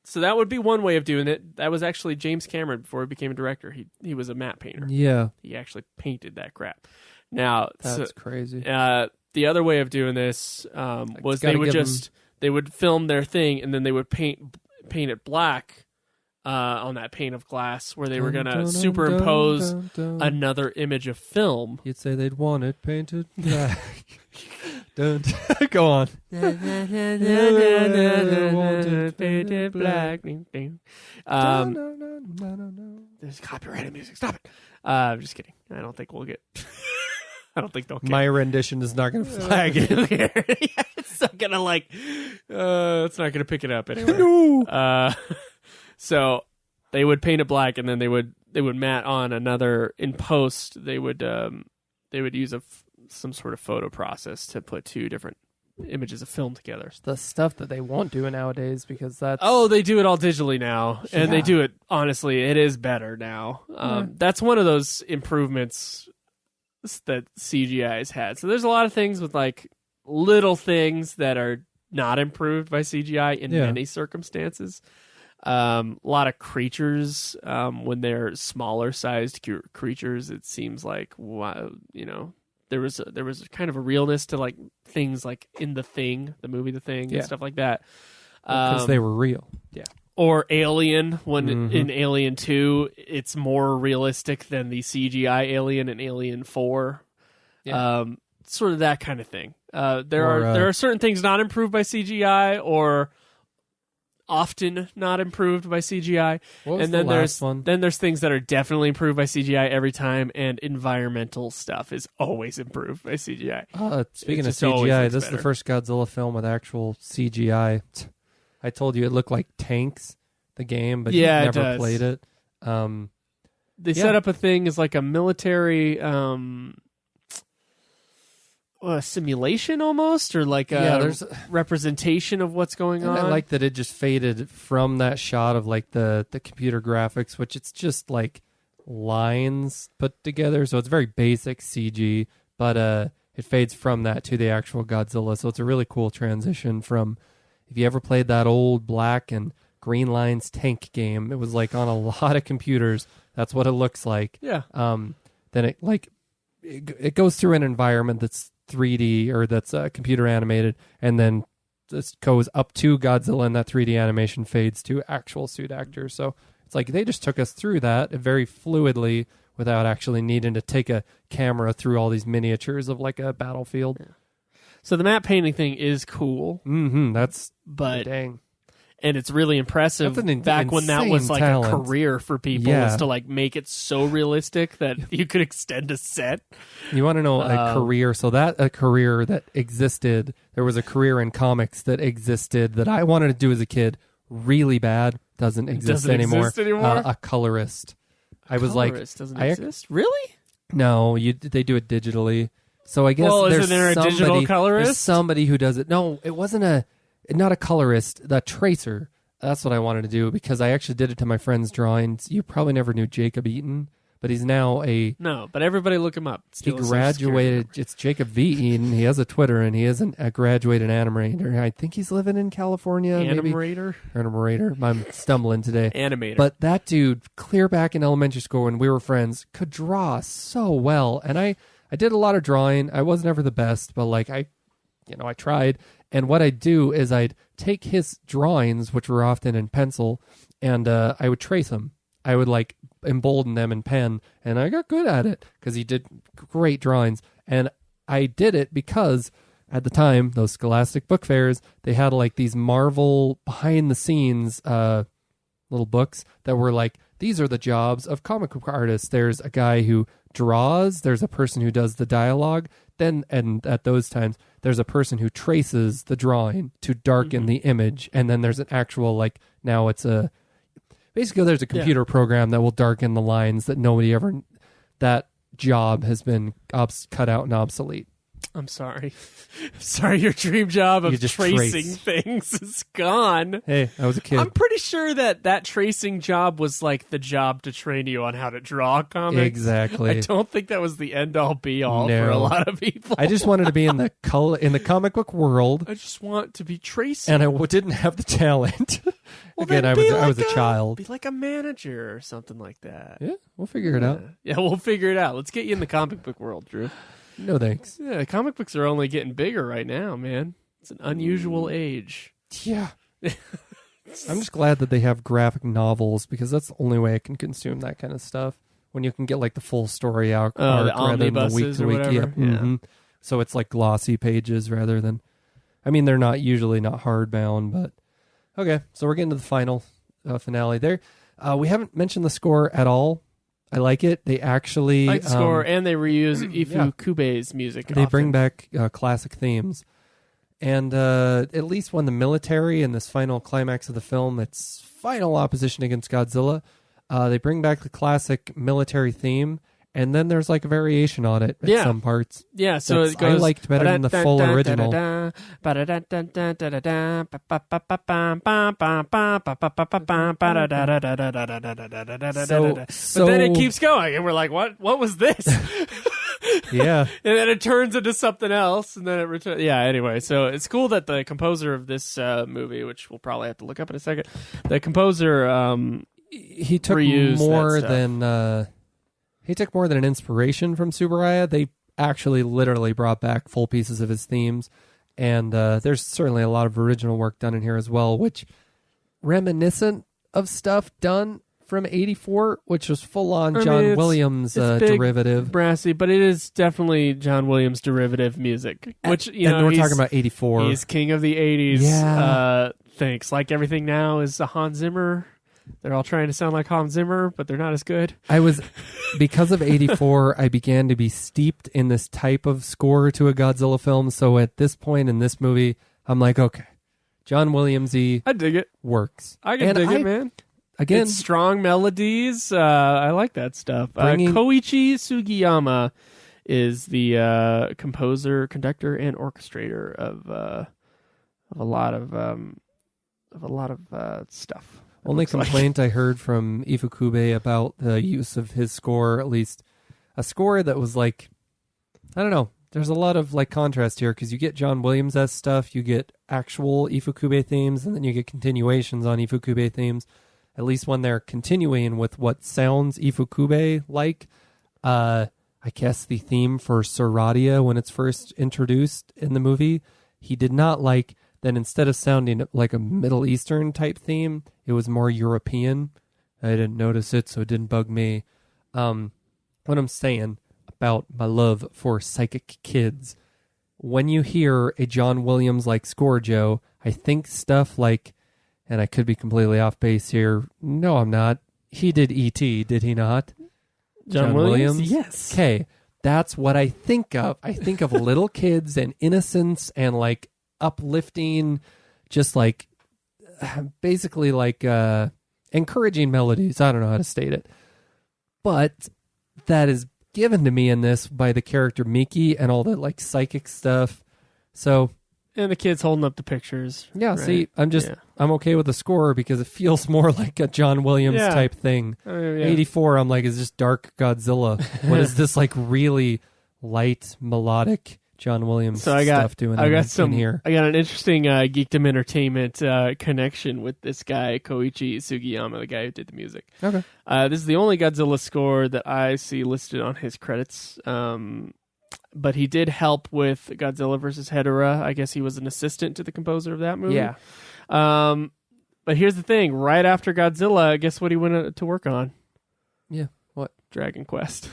So that would be one way of doing it. That was actually James Cameron before he became a director. He was a matte painter. Yeah. He actually painted that crap. Now, that's crazy. The other way of doing this was they would film their thing and then they would paint it black on that pane of glass where they were going to superimpose another image of film. You'd say they'd want it painted black. Don't go on. Painted black. There's copyrighted music. Stop it. I'm just kidding. I don't think we'll get. I don't think they'll care. My rendition is not going to flag it. It's not going to it's not going to pick it up anyway. No. So they would paint it black and then they would matte on another in post. They would use some sort of photo process to put two different images of film together. The stuff that they won't do nowadays because that's... Oh, they do it all digitally now. And they do it, honestly, it is better now. That's one of those improvements that CGI has had. So there's a lot of things with like little things that are not improved by CGI in many circumstances. A lot of creatures, when they're smaller sized creatures, it seems like, wow, there was kind of a realness to like things like in the movie The Thing, and stuff like that. Because they were real. Yeah. Or Alien, when in Alien 2, it's more realistic than the CGI Alien in Alien 4. Yeah. Sort of that kind of thing. There are certain things not improved by CGI or often not improved by CGI. And then there's things that are definitely improved by CGI every time, and environmental stuff is always improved by CGI. Speaking of CGI, this is the first Godzilla film with actual CGI. I told you it looked like Tanks, the game, but you never played it. They set up a thing as like a military simulation almost, or like there's representation of what's going on. I like that it just faded from that shot of like the computer graphics, which it's just like lines put together. So it's very basic CG, but it fades from that to the actual Godzilla. So it's a really cool transition from... If you ever played that old black and green lines tank game, it was like on a lot of computers. That's what it looks like. Yeah. Then it goes through an environment that's 3D or that's computer animated, and then this goes up to Godzilla, and that 3D animation fades to actual suit actors. So it's like they just took us through that very fluidly without actually needing to take a camera through all these miniatures of like a battlefield. Yeah. So the matte painting thing is cool. But dang. And it's really impressive back when that was like talent. a career for people was to like make it so realistic that you could extend a set. You want to know a career? So a career that existed, there was a career in comics that existed that I wanted to do as a kid really bad. Doesn't exist anymore. A colorist. I was like, doesn't exist? Really? No, they do it digitally. So I guess isn't there a digital colorist? There's somebody who does it. No, it wasn't not a colorist, the tracer. That's what I wanted to do because I actually did it to my friend's drawings. You probably never knew Jacob Eaton, but he's now No, but everybody look him up. He graduated. It's Jacob V. Eaton. He has a Twitter, and he isn't a graduated animator. I think he's living in California. Animator? Animator. I'm stumbling today. Animator. But that dude, clear back in elementary school when we were friends, could draw so well. And I did a lot of drawing. I was never the best, but like I tried. And what I'd do is I'd take his drawings, which were often in pencil, and I would trace them. I would like embolden them in pen, and I got good at it because he did great drawings. And I did it because at the time, those Scholastic book fairs, they had like these Marvel behind the scenes little books that were like, these are the jobs of comic book artists. There's a guy who draws, there's a person who does the dialogue, and at those times there's a person who traces the drawing to darken the image, and then there's an actual like, now it's basically there's a computer program that will darken the lines that nobody ever, that job has been cut out and obsolete. I'm sorry. Sorry, your dream job of tracing things is gone. Hey, I was a kid. I'm pretty sure that tracing job was like the job to train you on how to draw comics. Exactly. I don't think that was the end-all be-all for a lot of people. I just wanted to be in the comic book world. I just want to be tracing. And I didn't have the talent. Well, again, I was a child. Be like a manager or something like that. Yeah, we'll figure it out. Yeah, we'll figure it out. Let's get you in the comic book world, Drew. No thanks. Yeah, comic books are only getting bigger right now, man. It's an unusual age. Yeah. I'm just glad that they have graphic novels because that's the only way I can consume that kind of stuff. When you can get like the full story arc rather than the week to week. Yep. Yeah. Mm-hmm. So it's like glossy pages rather than, I mean, they're not hardbound, but okay. So we're getting to the final finale there. We haven't mentioned the score at all. I like it. They actually like the score, and they reuse Ifukube's music. They bring back classic themes, and at least when the military in this final climax of the film, its final opposition against Godzilla, they bring back the classic military theme, and then there's like a variation on it at some parts. Yeah, so it goes. I liked better than the full original. But then it keeps going, and we're like, "What? What was this?" Yeah, and then it turns into something else, and then it returns. Yeah. Anyway, so it's cool that the composer of this movie, which we'll probably have to look up in a second, the composer, he took more than. He took more than an inspiration from Tsuburaya. They actually literally brought back full pieces of his themes. And there's certainly a lot of original work done in here as well, which reminiscent of stuff done from 84, which was full-on John Williams derivative. Brassy, but it is definitely John Williams derivative music. Which, and we're talking about 84. He's king of the 80s. Yeah. Thanks. Like everything now is a Hans Zimmer. They're all trying to sound like Hans Zimmer, but they're not as good. Because of 84, I began to be steeped in this type of score to a Godzilla film. So at this point in this movie, I'm like, okay, John Williams-y. I dig it. Works. I can dig it, man. Again, it's strong melodies. I like that stuff. Koichi Sugiyama is the composer, conductor, and orchestrator of a lot of stuff. Only complaint I heard from Ifukube about the use of his score, at least a score that was like, I don't know. There's a lot of like contrast here because you get John Williams' stuff, you get actual Ifukube themes, and then you get continuations on Ifukube themes. At least when they're continuing with what sounds Ifukube like. I guess the theme for Suradia when it's first introduced in the movie, he did not like. Then instead of sounding like a Middle Eastern type theme, it was more European. I didn't notice it, so it didn't bug me. What I'm saying about my love for Psychic Kids, when you hear a John Williams-like score, Joe, I think stuff like and I could be completely off base here. No, I'm not. He did E.T., did he not? John Williams? Yes. Okay, that's what I think of. I think of little kids and innocence and like uplifting, just like basically like encouraging melodies. I don't know how to state it. But that is given to me in this by the character Miki and all the like psychic stuff. So, and the kids holding up the pictures. Yeah, right? See, I'm okay with the score because it feels more like a John Williams type thing. 84, I'm like, is this dark Godzilla? What is this like really light, melodic John Williams stuff doing in here? I got an interesting Geekdom Entertainment connection with this guy, Koichi Sugiyama, the guy who did the music. Okay. This is the only Godzilla score that I see listed on his credits. But he did help with Godzilla vs. Hedorah. I guess he was an assistant to the composer of that movie. Yeah. But here's the thing. Right after Godzilla, guess what he went to work on? Yeah. What? Dragon Quest.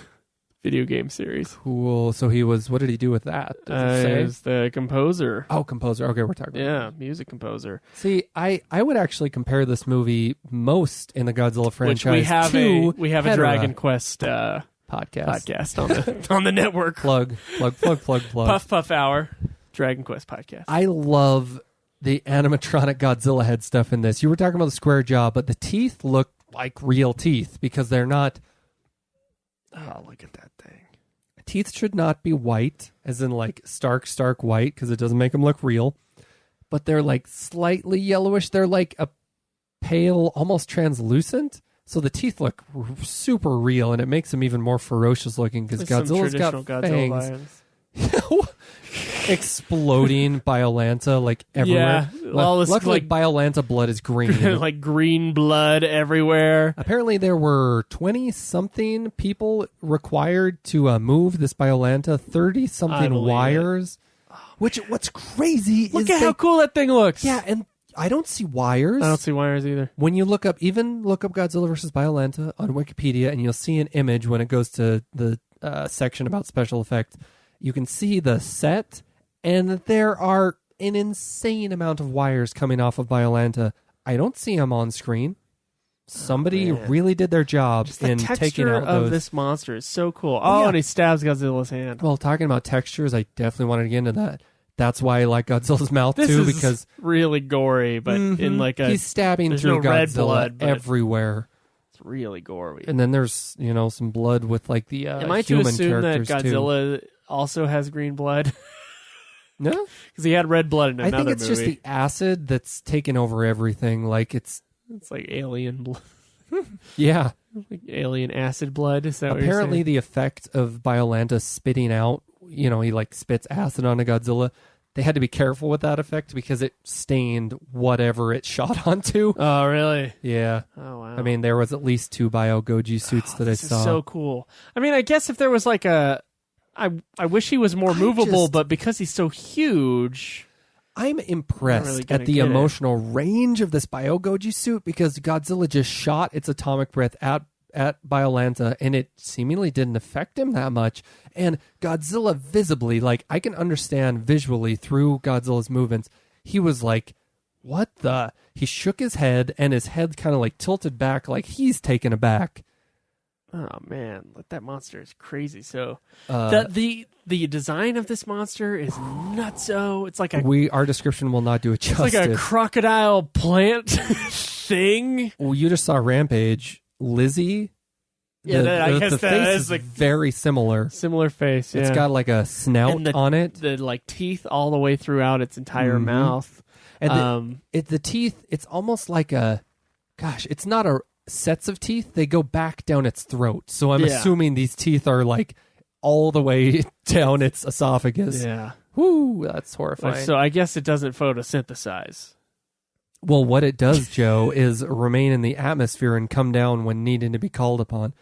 Video game series. Cool. So he was, what did he do with that? Does it say? He was the composer. Oh, composer. Okay, we're talking about music composer. See, I would actually compare this movie most in the Godzilla franchise Which we have Hedorah. a Dragon Quest podcast on the network. Plug. Puff Hour. Dragon Quest podcast. I love the animatronic Godzilla head stuff in this. You were talking about the square jaw, but the teeth look like real teeth because they're not. Oh, look at that thing. Teeth should not be white, as in like stark white, because it doesn't make them look real. But they're like slightly yellowish. They're like a pale, almost translucent. So the teeth look super real, and it makes them even more ferocious looking because Godzilla's got fangs. Exploding Biollante like everywhere. Yeah, luckily Biollante blood is green. Like green blood everywhere. Apparently there were 20-something people required to move this Biollante, 30-something wires. What's crazy is... Look at how cool that thing looks. Yeah, and I don't see wires. I don't see wires either. When you look up Godzilla vs. Biollante on Wikipedia, and you'll see an image when it goes to the section about special effects. You can see the set, and there are an insane amount of wires coming off of Biollante. I don't see them on screen. Somebody really did their job in taking out those. The texture of this monster is so cool. Oh, and he stabs Godzilla's hand. Well, talking about textures, I definitely wanted to get into that. That's why I like Godzilla's mouth this too, is because really gory, but in like he's stabbing through Godzilla red blood, everywhere. It's really gory. And then there's some blood with like the Am I human to assume that characters Godzilla also has green blood? No, because he had red blood in another movie. I think it's just the acid that's taken over everything. Like it's like alien blood. Yeah, like alien acid blood. Is that apparently what you're saying? The effect of Biollante spitting out? He like spits acid onto Godzilla. They had to be careful with that effect because it stained whatever it shot onto. Oh, really? Yeah. Oh, wow. I mean, there was at least 2 Goji suits that I saw. This is so cool. I mean, I guess if there was like a... I wish he was more movable, but because he's so huge... I'm impressed at the emotional range of this Goji suit because Godzilla just shot its atomic breath at Biollante, and it seemingly didn't affect him that much. And Godzilla visibly, like, I can understand visually through Godzilla's movements, he was like, what the? He shook his head, and his head kind of like tilted back like he's taken aback. Oh, man. That monster is crazy. So the design of this monster is nutso. It's like our description will not do it justice. It's like a crocodile plant thing. Well, you just saw Rampage. Lizzie, I guess the face is like very similar. Similar face, yeah. It's got like a snout on it. The like teeth all the way throughout its entire mouth. And the teeth, it's almost like it's not sets of teeth. They go back down its throat. So I'm assuming these teeth are like all the way down its esophagus. Yeah. Whoo, that's horrifying. So I guess it doesn't photosynthesize. Well, what it does, Joe, is remain in the atmosphere and come down when needing to be called upon.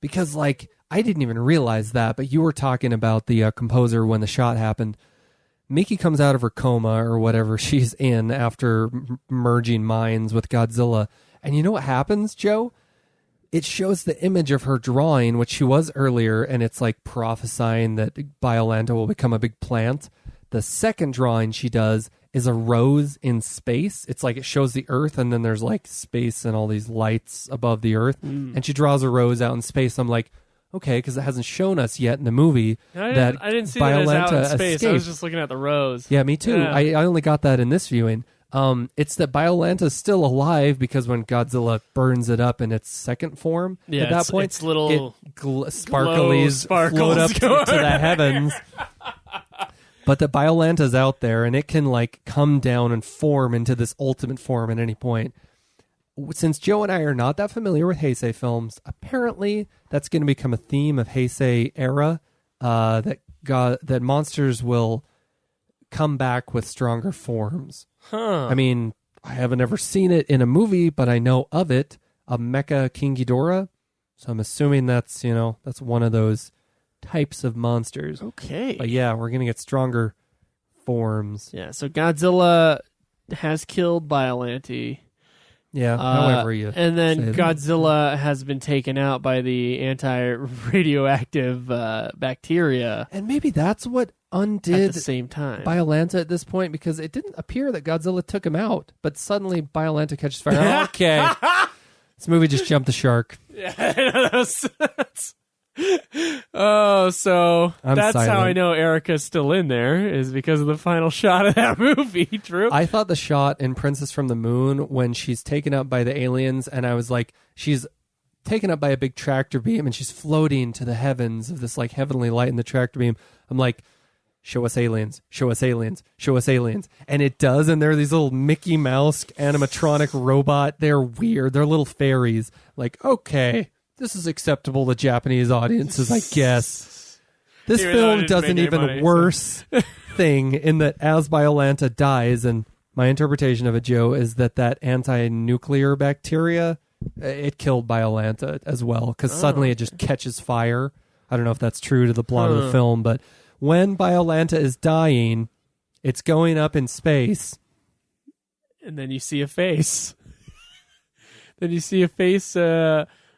Because, like, I didn't even realize that, but you were talking about the composer when the shot happened. Miki comes out of her coma or whatever she's in after merging minds with Godzilla. And you know what happens, Joe? It shows the image of her drawing, which she was earlier, and it's like prophesying that Biollante will become a big plant. The second drawing she does is a rose in space. It's like it shows the Earth, and then there's like space and all these lights above the Earth. And she draws a rose out in space. I'm like, okay, because it hasn't shown us yet in the movie I that didn't see Biollante that as out in space. escaped. I was just looking at the rose. Yeah, me too. Yeah. I only got that in this viewing. It's that Biollante is still alive because when Godzilla burns it up in its second form, at that point, it's little sparklies float up to the heavens. But the Biollante is out there, and it can like come down and form into this ultimate form at any point. Since Joe and I are not that familiar with Heisei films, apparently that's going to become a theme of Heisei era, that monsters will come back with stronger forms. Huh. I mean, I haven't ever seen it in a movie, but I know of it, a Mecha King Ghidorah. So I'm assuming that's one of those types of monsters. Okay. But yeah, we're going to get stronger forms. Yeah, so Godzilla has killed Biollante. Yeah, however you and then say that. Godzilla has been taken out by the anti-radioactive bacteria. And maybe that's what undid at the same time. Biollante at this point, because it didn't appear that Godzilla took him out, but suddenly Biollante catches fire. Okay. This movie just jumped the shark. Yeah, oh, so that's silent. how I know Erica's still in there, is because of the final shot of that movie. True. I thought the shot in Princess from the Moon when she's taken up by the aliens, and I was like, she's taken up by a big tractor beam and she's floating to the heavens of this like heavenly light in the tractor beam. I'm like, show us aliens, show us aliens, show us aliens. And it does, and they're these little Mickey Mouse animatronic robot. They're weird. They're little fairies. Like, okay, this is acceptable to Japanese audiences, I guess. This Even film does an even worse thing in that as Biollante dies, and my interpretation of it, Joe, is that anti-nuclear bacteria, it killed Biollante as well, because suddenly it just catches fire. I don't know if that's true to the plot of the film, but when Biollante is dying, it's going up in space. And then you see a face. Then you see a face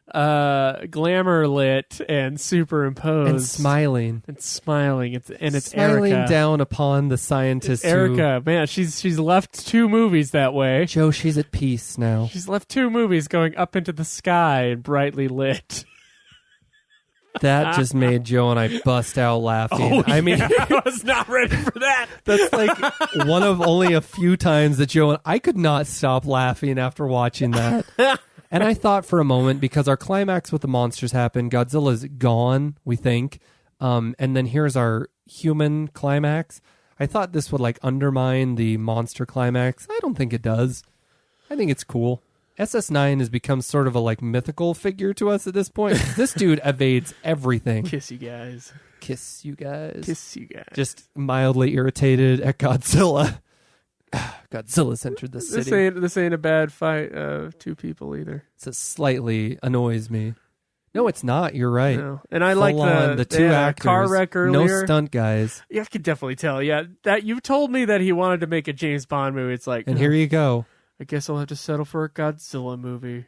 glamour lit and superimposed. And smiling. It's smiling. It's smiling Erica. down upon the scientist. It's Erica. Man, she's left 2 movies that way. Joe, she's at peace now. She's left 2 movies going up into the sky and brightly lit. That just made Joe and I bust out laughing. I mean, I was not ready for that. That's like one of only a few times that Joe and I could not stop laughing after watching that. And I thought for a moment, because our climax with the monsters happened, Godzilla's gone, we think, and then here's our human climax. I thought this would like undermine the monster climax. I don't think it does. I think it's cool. SS9 has become sort of a like mythical figure to us at this point. This dude evades everything. Kiss you guys. Kiss you guys. Kiss you guys. Just mildly irritated at Godzilla. Godzilla's entered the city. This ain't a bad fight of 2 people either. It slightly annoys me. No, it's not. You're right. No. And I like the 2 actors. Car wreck earlier. No stunt guys. Yeah, I could definitely tell. Yeah, that you told me that he wanted to make a James Bond movie. It's like, and here you go. I guess I'll have to settle for a Godzilla movie.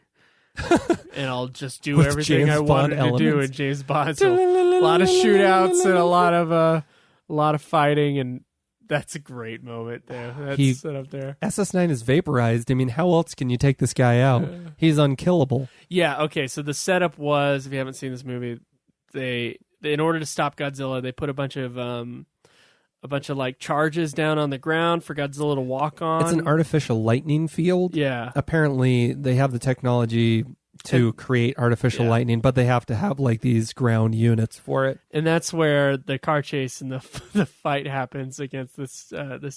And I'll just do With everything James I wanted Bond to do in James Bond. So a lot of shootouts and a lot of fighting, and that's a great moment there. That's set up there. SS9 is vaporized. I mean, how else can you take this guy out? He's unkillable. Yeah, okay, so the setup was, if you haven't seen this movie, they in order to stop Godzilla, they put a bunch of like charges down on the ground for Godzilla to walk on. It's an artificial lightning field. Yeah. Apparently, they have the technology to create artificial lightning, but they have to have like these ground units for it. And that's where the car chase and the fight happens against this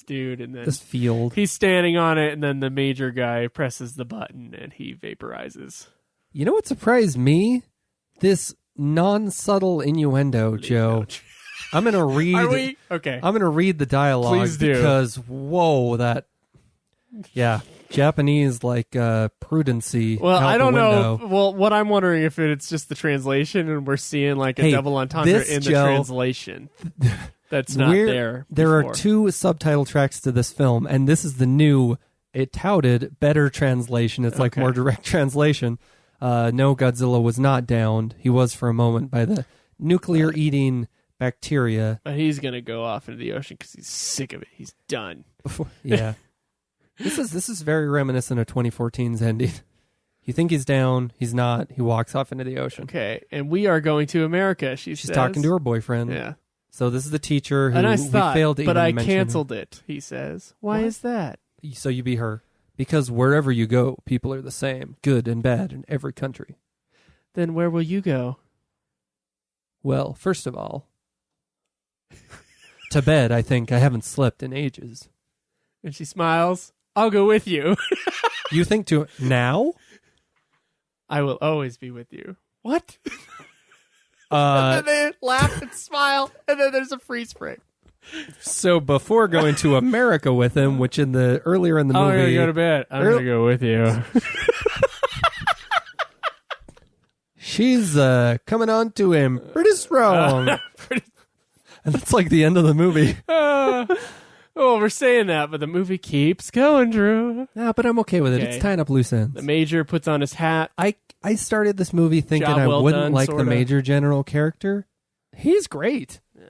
dude, and then this field. He's standing on it, and then the major guy presses the button, and he vaporizes. You know what surprised me? This non-subtle innuendo, Joe. I'm gonna read. Are we? Okay. I'm gonna read the dialogue. Please do. Because Japanese like prudency. Well, out I don't the window. know. Well, what I'm wondering if it's just the translation, and we're seeing like a double entendre in the translation. That's not there. There are 2 subtitle tracks to this film, and this is the new. It touted better translation. It's like more direct translation. No, Godzilla was not downed. He was for a moment by the nuclear-eating bacteria. But he's going to go off into the ocean because he's sick of it. He's done. Yeah. This is very reminiscent of 2014's ending. You think he's down, he's not. He walks off into the ocean. Okay, and we are going to America, She's talking to her boyfriend. Yeah. So this is the teacher who and I we thought, failed to but even I mention. canceled it, he says. Why is that? So you be her. Because wherever you go, people are the same, good and bad in every country. Then where will you go? Well, first of all, to bed, I think. I haven't slept in ages. And she smiles. I'll go with you. You think to now? I will always be with you. What? And then they laugh and smile, and then there's a freeze frame. So before going to America with him, which earlier in the movie, I'm gonna go to bed. I'm gonna go with you. She's coming on to him pretty strong. And that's like the end of the movie. We're saying that, but the movie keeps going, Drew. No, but I'm okay with it. Okay. It's tying up loose ends. The Major puts on his hat. I started this movie thinking Job I well wouldn't done, like sorta. the Major General character. He's great. Yeah.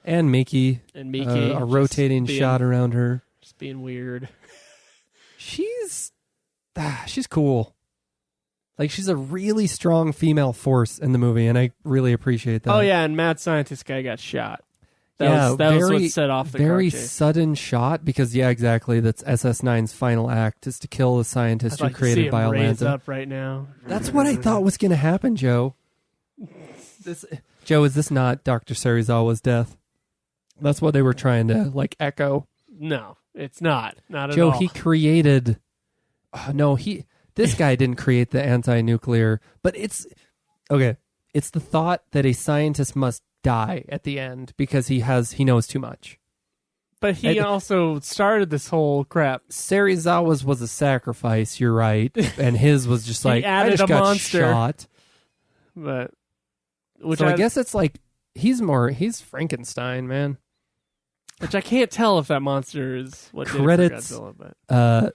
And Miki. And Miki. A rotating shot around her. Just being weird. She's cool. Like, she's a really strong female force in the movie, and I really appreciate that. Oh, yeah, and Mad Scientist guy got shot. That was what set off the very car chase. sudden shot, because, yeah, exactly, that's SS9's final act, is to kill the scientist who created Biollante. Raise Biollante. up right now. That's what I thought was going to happen, Joe. Joe, is this not Dr. Serizawa's death? That's what they were trying to, like, echo. No, it's not. Not at Joe, all. he created... This guy didn't create the anti-nuclear, but it's... Okay, it's the thought that a scientist must die at the end because he knows too much. But he also started this whole crap. Serizawa's was a sacrifice, you're right, and his was just like, I just got monster. shot. But I guess it's like, he's Frankenstein, man. Which I can't tell if that monster is what Credits, did it for Godzilla, but...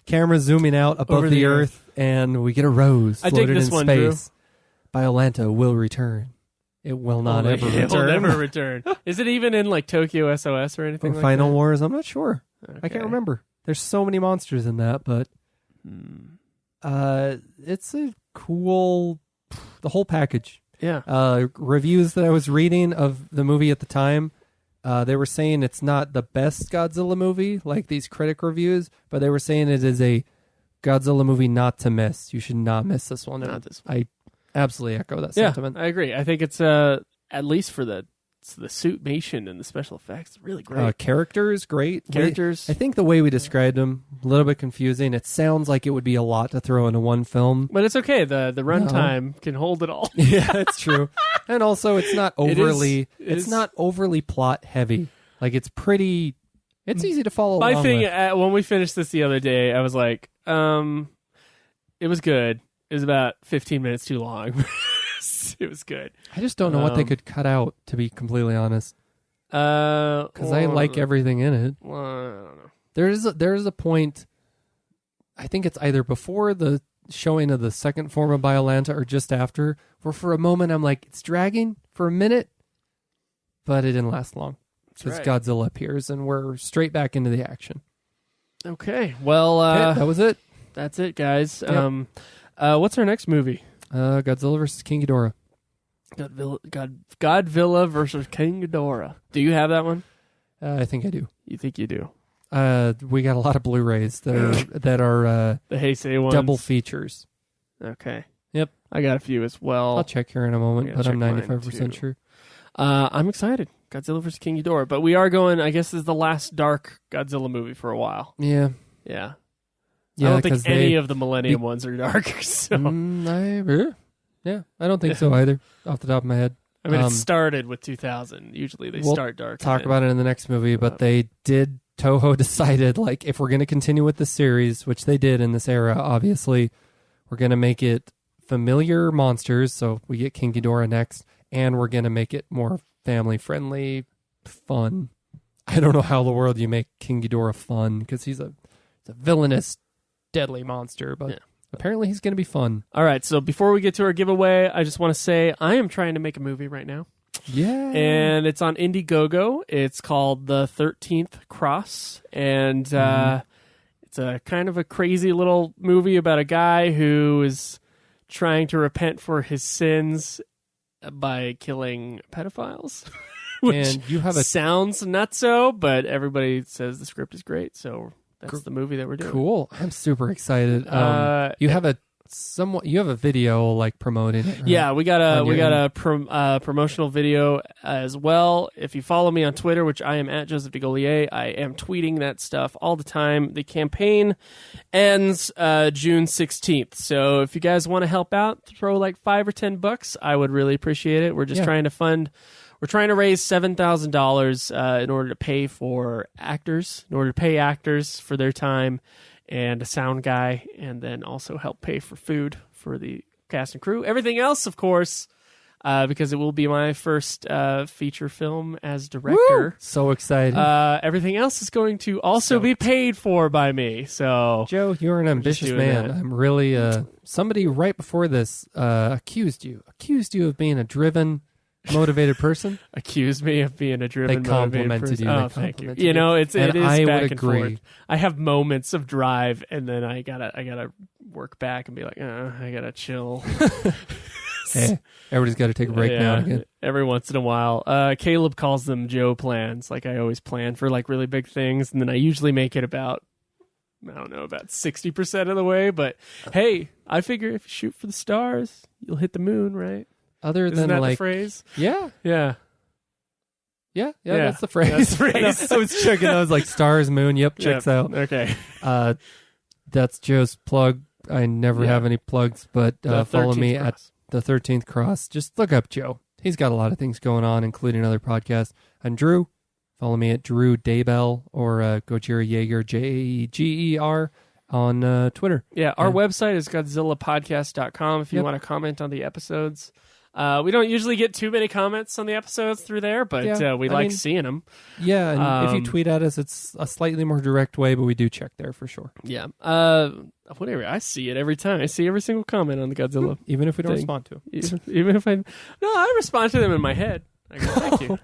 camera zooming out above Over the the earth, and we get a rose I dig floated this in one, space. Biollante will return. It will not ever return. It will never return. Is it even in like Tokyo SOS or anything or like Final that? Wars? I'm not sure. Okay. I can't remember. There's so many monsters in that, but it's a cool, the whole package. Yeah. Reviews that I was reading of the movie at the time, they were saying it's not the best Godzilla movie, like these critic reviews, but they were saying it is a Godzilla movie not to miss. You should not miss this one. Not this one. I absolutely echo that sentiment. I agree. I think it's at least for the suitmation and the special effects, really great. Characters, great. Characters. I think the way we described them, a little bit confusing. It sounds like it would be a lot to throw into one film. But it's okay. The runtime can hold it all. Yeah, it's true. And also, it's not overly. It's not overly plot heavy. Like, it's pretty. It's easy to follow My along thing with. when we finished this the other day, I was like, it was good. It was about 15 minutes too long. It was good. I just don't know what they could cut out, to be completely honest. Because I like everything in it. Well, I don't know. There is a point. I think it's either before the showing of the second form of Biollante or just after, where for a moment I'm like, it's dragging for a minute, but it didn't last long because Godzilla appears and we're straight back into the action. Okay, well, that was it. That's it, guys. Yep. What's our next movie? Godzilla versus King Ghidorah. Godzilla versus King Ghidorah. Do you have that one? I think I do. You think you do? We got a lot of Blu-rays that are the Heisei ones. double features. Okay. Yep. I got a few as well. I'll check here in a moment, but I'm 95% sure. I'm excited. Godzilla vs. King Ghidorah. But we are going, I guess this is the last dark Godzilla movie for a while. Yeah. Yeah. Yeah, I don't think any of the Millennium ones are dark. So. I don't think so either, off the top of my head. I mean, it started with 2000. Usually they start dark. Talk about it in the next movie, but Toho decided, like, if we're going to continue with the series, which they did in this era, obviously, we're going to make it familiar monsters, so we get King Ghidorah next, and we're going to make it more family-friendly, fun. I don't know how in the world you make King Ghidorah fun, because he's a villainous, deadly monster, but apparently he's going to be fun. All right, so before we get to our giveaway, I just want to say I am trying to make a movie right now. Yeah. And it's on Indiegogo. It's called The 13th Cross. And it's a kind of a crazy little movie about a guy who is trying to repent for his sins by killing pedophiles. Which and you have a sounds nutso, but everybody says the script is great, so that's the movie that we're doing. Cool. I'm super excited. You have a video like promoting it, right? Yeah, we got a promotional video as well. If you follow me on Twitter, which I am at Joseph DeGolier, I am tweeting that stuff all the time. The campaign ends June 16th. So if you guys want to help out, throw like $5 or $10. I would really appreciate it. We're just trying to raise $7,000 in order to pay for actors, for their time, and a sound guy, and then also help pay for food for the cast and crew. Everything else, of course, because it will be my first feature film as director. Woo! So excited. Everything else is going to also be paid for by me. So, Joe, you're an ambitious man. that. I'm really somebody right before this accused you of being a driven, motivated person. Accused me of being a driven, they motivated complimented person. you. Oh, thank you. You know, it is I back would and agree. forth. I have moments of drive, and then I gotta work back and be like, I gotta chill. Hey, everybody's got to take a break now and again. Every once in a while. Caleb calls them Joe plans. Like, I always plan for like really big things, and then I usually make it about 60% of the way. But hey, I figure if you shoot for the stars, you'll hit the moon, right? Isn't that like the phrase? Yeah, Yeah. that's the phrase. That's the phrase. I was checking. I was like, stars, moon. Yep, checks out. Okay. That's Joe's plug. I never have any plugs, but follow me Cross. at the 13th Cross. Just look up Joe. He's got a lot of things going on, including other podcasts. And Drew, follow me at Drew Daybell or Gojira Jaeger, Jaeger, on Twitter. Yeah, our website is GodzillaPodcast.com if you want to comment on the episodes. We don't usually get too many comments on the episodes through there, but we like seeing them. Yeah, and if you tweet at us, it's a slightly more direct way, but we do check there for sure. Yeah. Whatever. I see it every time. I see every single comment on the Godzilla. Even if we don't thing. respond to them. Even if I respond to them in my head. I go, thank you.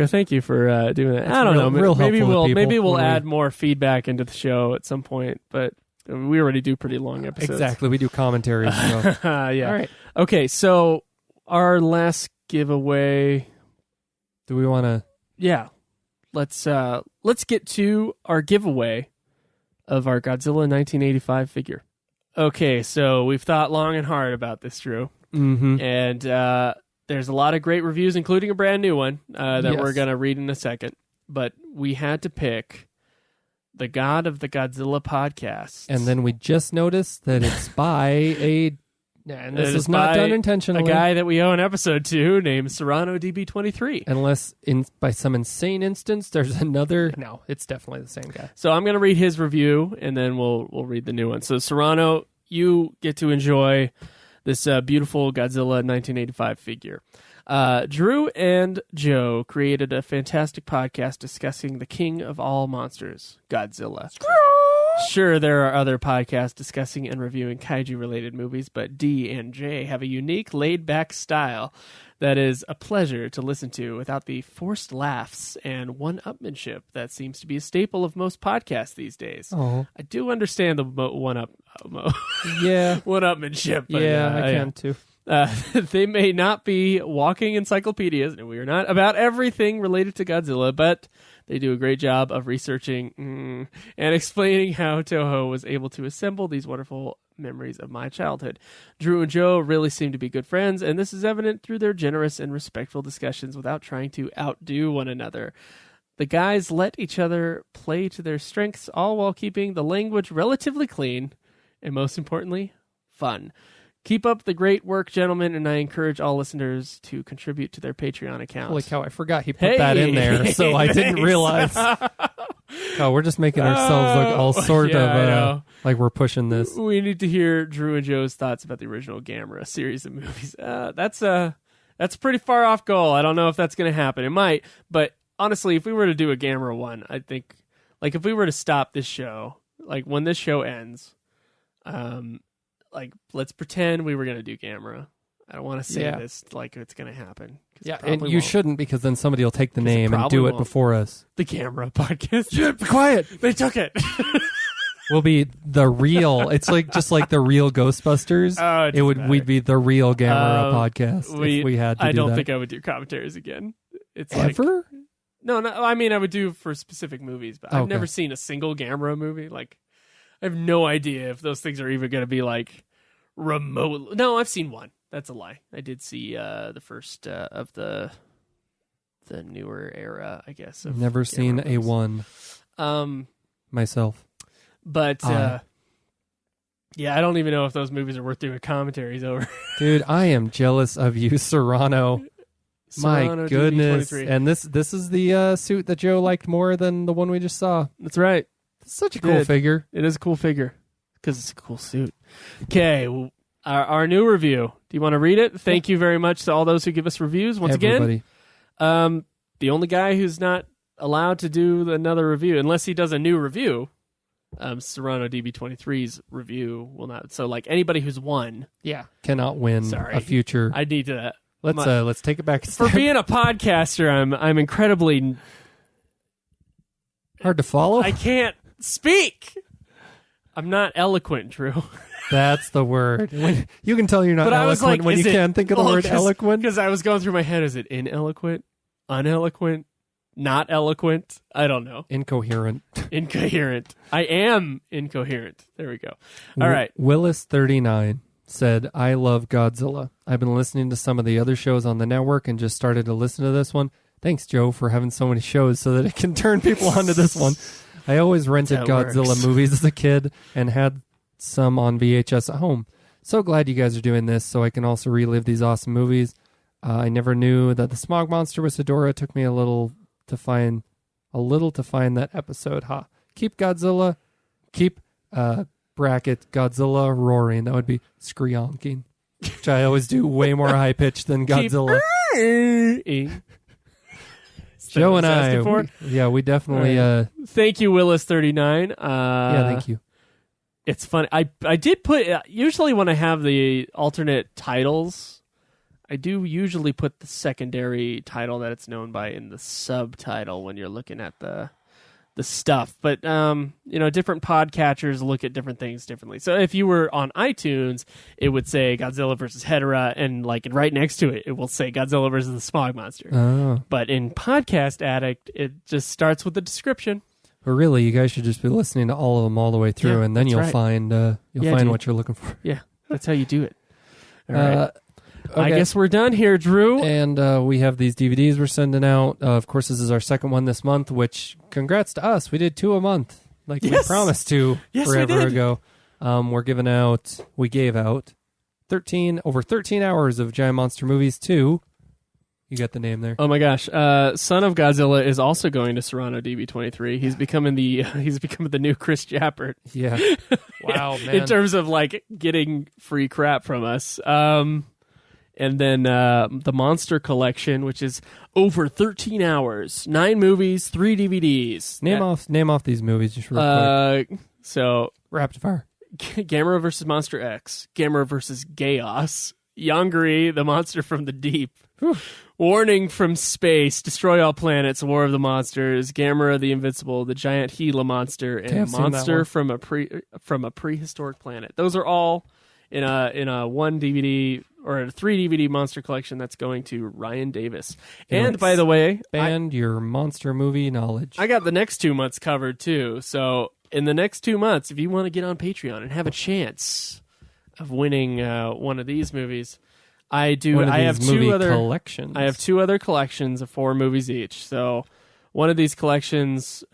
Thank you for doing that. I don't know. Maybe we'll add more feedback into the show at some point, but we already do pretty long episodes. Exactly. We do commentaries. So. Yeah. All right. Okay, so our last giveaway. Do we want to? Yeah. Let's get to our giveaway of our Godzilla 1985 figure. Okay, so we've thought long and hard about this, Drew. Mm-hmm. And there's a lot of great reviews, including a brand new one that we're going to read in a second. But we had to pick the God of the Godzilla podcast. And then we just noticed that it's by and this is not done intentionally. A guy that we owe an episode to named Serrano DB23. Unless by some insane instance there's another. No, it's definitely the same guy. So I'm going to read his review and then we'll read the new one. So Serrano, you get to enjoy this beautiful Godzilla 1985 figure. Drew and Joe created a fantastic podcast discussing the king of all monsters, Godzilla. Sure, there are other podcasts discussing and reviewing kaiju-related movies, but D and J have a unique, laid-back style that is a pleasure to listen to without the forced laughs and one-upmanship that seems to be a staple of most podcasts these days. Oh, I do understand the one-upmanship. But I can too. They may not be walking encyclopedias, and we are not about everything related to Godzilla, but they do a great job of researching and explaining how Toho was able to assemble these wonderful memories of my childhood. Drew and Joe really seem to be good friends, and this is evident through their generous and respectful discussions without trying to outdo one another. The guys let each other play to their strengths, all while keeping the language relatively clean, and most importantly, fun. Keep up the great work, gentlemen, and I encourage all listeners to contribute to their Patreon account. Holy cow, I forgot he put that in there, so I didn't realize. Oh, we're just making ourselves look all sort of like we're pushing this. We need to hear Drew and Joe's thoughts about the original Gamera series of movies. That's a pretty far off goal. I don't know if that's going to happen. It might, but honestly, if we were to do a Gamera one, I think, like, if we were to stop this show, like when this show ends, like, let's pretend we were going to do Gamera. I don't want to say this like it's going to happen. Yeah, and you shouldn't, because then somebody will take the name and do it won't. before us. The Camera Podcast. Be quiet. They took it. We'll be the real. It's like just like the real Ghostbusters. We'd be the real Gamera podcast if we had to do that. I don't think I would do commentaries again. It's ever? No. I mean, I would do for specific movies, but I've never seen a single Gamera movie. Like, I have no idea if those things are even going to be like remote. No, I've seen one. That's a lie. I did see the first of the newer era, I guess. I've never seen a one. Myself. But, I don't even know if those movies are worth doing commentaries over. Dude, I am jealous of you, Serrano. My goodness. DB23. And this is the suit that Joe liked more than the one we just saw. That's right. It's such a cool figure. It is a cool figure because it's a cool suit. Okay, our new review. Do you want to read it? Thank you very much to all those who give us reviews. Once again, the only guy who's not allowed to do another review, unless he does a new review, Serrano DB23's review will not. So, like, anybody who's won, cannot win a future. I need to. Let's take it back a step. For being a podcaster, I'm incredibly hard to follow. I can't speak. I'm not eloquent, Drew. That's the word. You can tell you're not eloquent when you can't think of the word eloquent. Because I was going through my head, is it ineloquent, uneloquent, not eloquent? I don't know. Incoherent. Incoherent. I am incoherent. There we go. All right. Willis39 said, I love Godzilla. I've been listening to some of the other shows on the network and just started to listen to this one. Thanks, Joe, for having so many shows so that it can turn people onto this one. I always rented Godzilla movies as a kid and had some on VHS at home. So glad you guys are doing this so I can also relive these awesome movies. I never knew that the smog monster was Hedorah. It took me a little to find that episode. Keep Godzilla, keep bracket Godzilla roaring. That would be screonking, which I always do way more high pitched than Godzilla. Joe and I, we definitely. Thank you, Willis39. Thank you. It's funny. I did put usually when I have the alternate titles, I do usually put the secondary title that it's known by in the subtitle when you're looking at the stuff. But different podcatchers look at different things differently. So if you were on iTunes, it would say Godzilla versus Hedorah, and right next to it, it will say Godzilla versus the Smog Monster. Oh. But in Podcast Addict, it just starts with the description. But really, you guys should just be listening to all of them all the way through, and then you'll find what you're looking for. Yeah, that's how you do it. All right. Okay. I guess we're done here, Drew. And we have these DVDs we're sending out. Of course, this is our second one this month, which, congrats to us. We did 2 a month, we promised to forever ago. We gave out over 13 hours of Giant Monster Movies 2. You got the name there. Oh my gosh. Son of Godzilla is also going to Serrano DB23. He's becoming the new Chris Jappert. Yeah. Wow, man. In terms of getting free crap from us. And then the Monster Collection, which is over 13 hours, 9 movies, 3 DVDs. Name off these movies just real quick. So rapid fire. Gamera vs. Monster X, Gamera vs. Gaios, Yongari, the Monster from the Deep, Warning from Space, Destroy All Planets, War of the Monsters, Gamera the Invincible, the Giant Gila Monster, and Monster from a Prehistoric Planet. Those are all in a 1 DVD or a 3 DVD monster collection that's going to Ryan Davis. And by the way, your monster movie knowledge. I got the next 2 months covered too. So in the next 2 months, if you want to get on Patreon and have a chance of winning one of these movies, I have 2 other collections. I have 2 other collections of 4 movies each. So one of these collections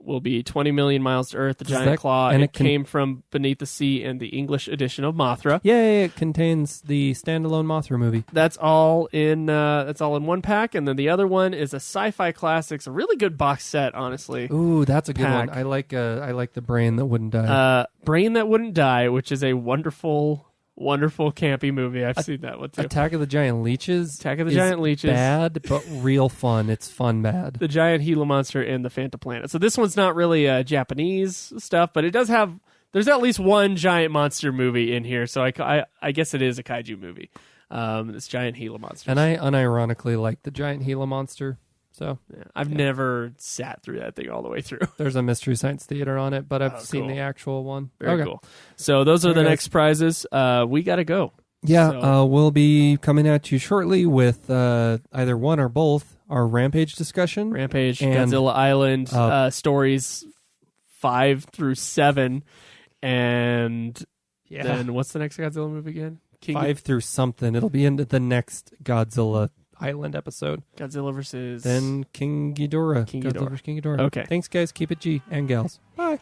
will be 20 Million Miles to Earth, The Giant Claw, and it came from Beneath the Sea and the English edition of Mothra. Yay, it contains the standalone Mothra movie. That's all in one pack, and then the other one is a Sci-Fi Classics, a really good box set, honestly. Ooh, that's a good one. I like the Brain That Wouldn't Die. Brain That Wouldn't Die, which is a wonderful campy movie. I've seen that one too. Attack of the Giant Leeches. Leeches. Bad, but real fun. It's fun bad. The Giant Gila Monster and the Phantom Planet. So this one's not really Japanese stuff, but it does have. There's at least one giant monster movie in here, so I guess it is a kaiju movie. This giant Gila monster. And I unironically like the giant Gila monster. So I've never sat through that thing all the way through. There's a Mystery Science Theater on it, but I've seen cool. the actual one. Very cool. So those are the next prizes. We got to go. Yeah, So. We'll be coming at you shortly with either one or both our Rampage discussion. Rampage, and, Godzilla Island, stories 5 through 7, and then what's the next Godzilla movie again? 5 through something. It'll be into the next Godzilla Island episode. Godzilla versus... Then King Ghidorah. King Ghidorah. Godzilla versus King Ghidorah. Okay. Thanks, guys. Keep it G and gals. Bye.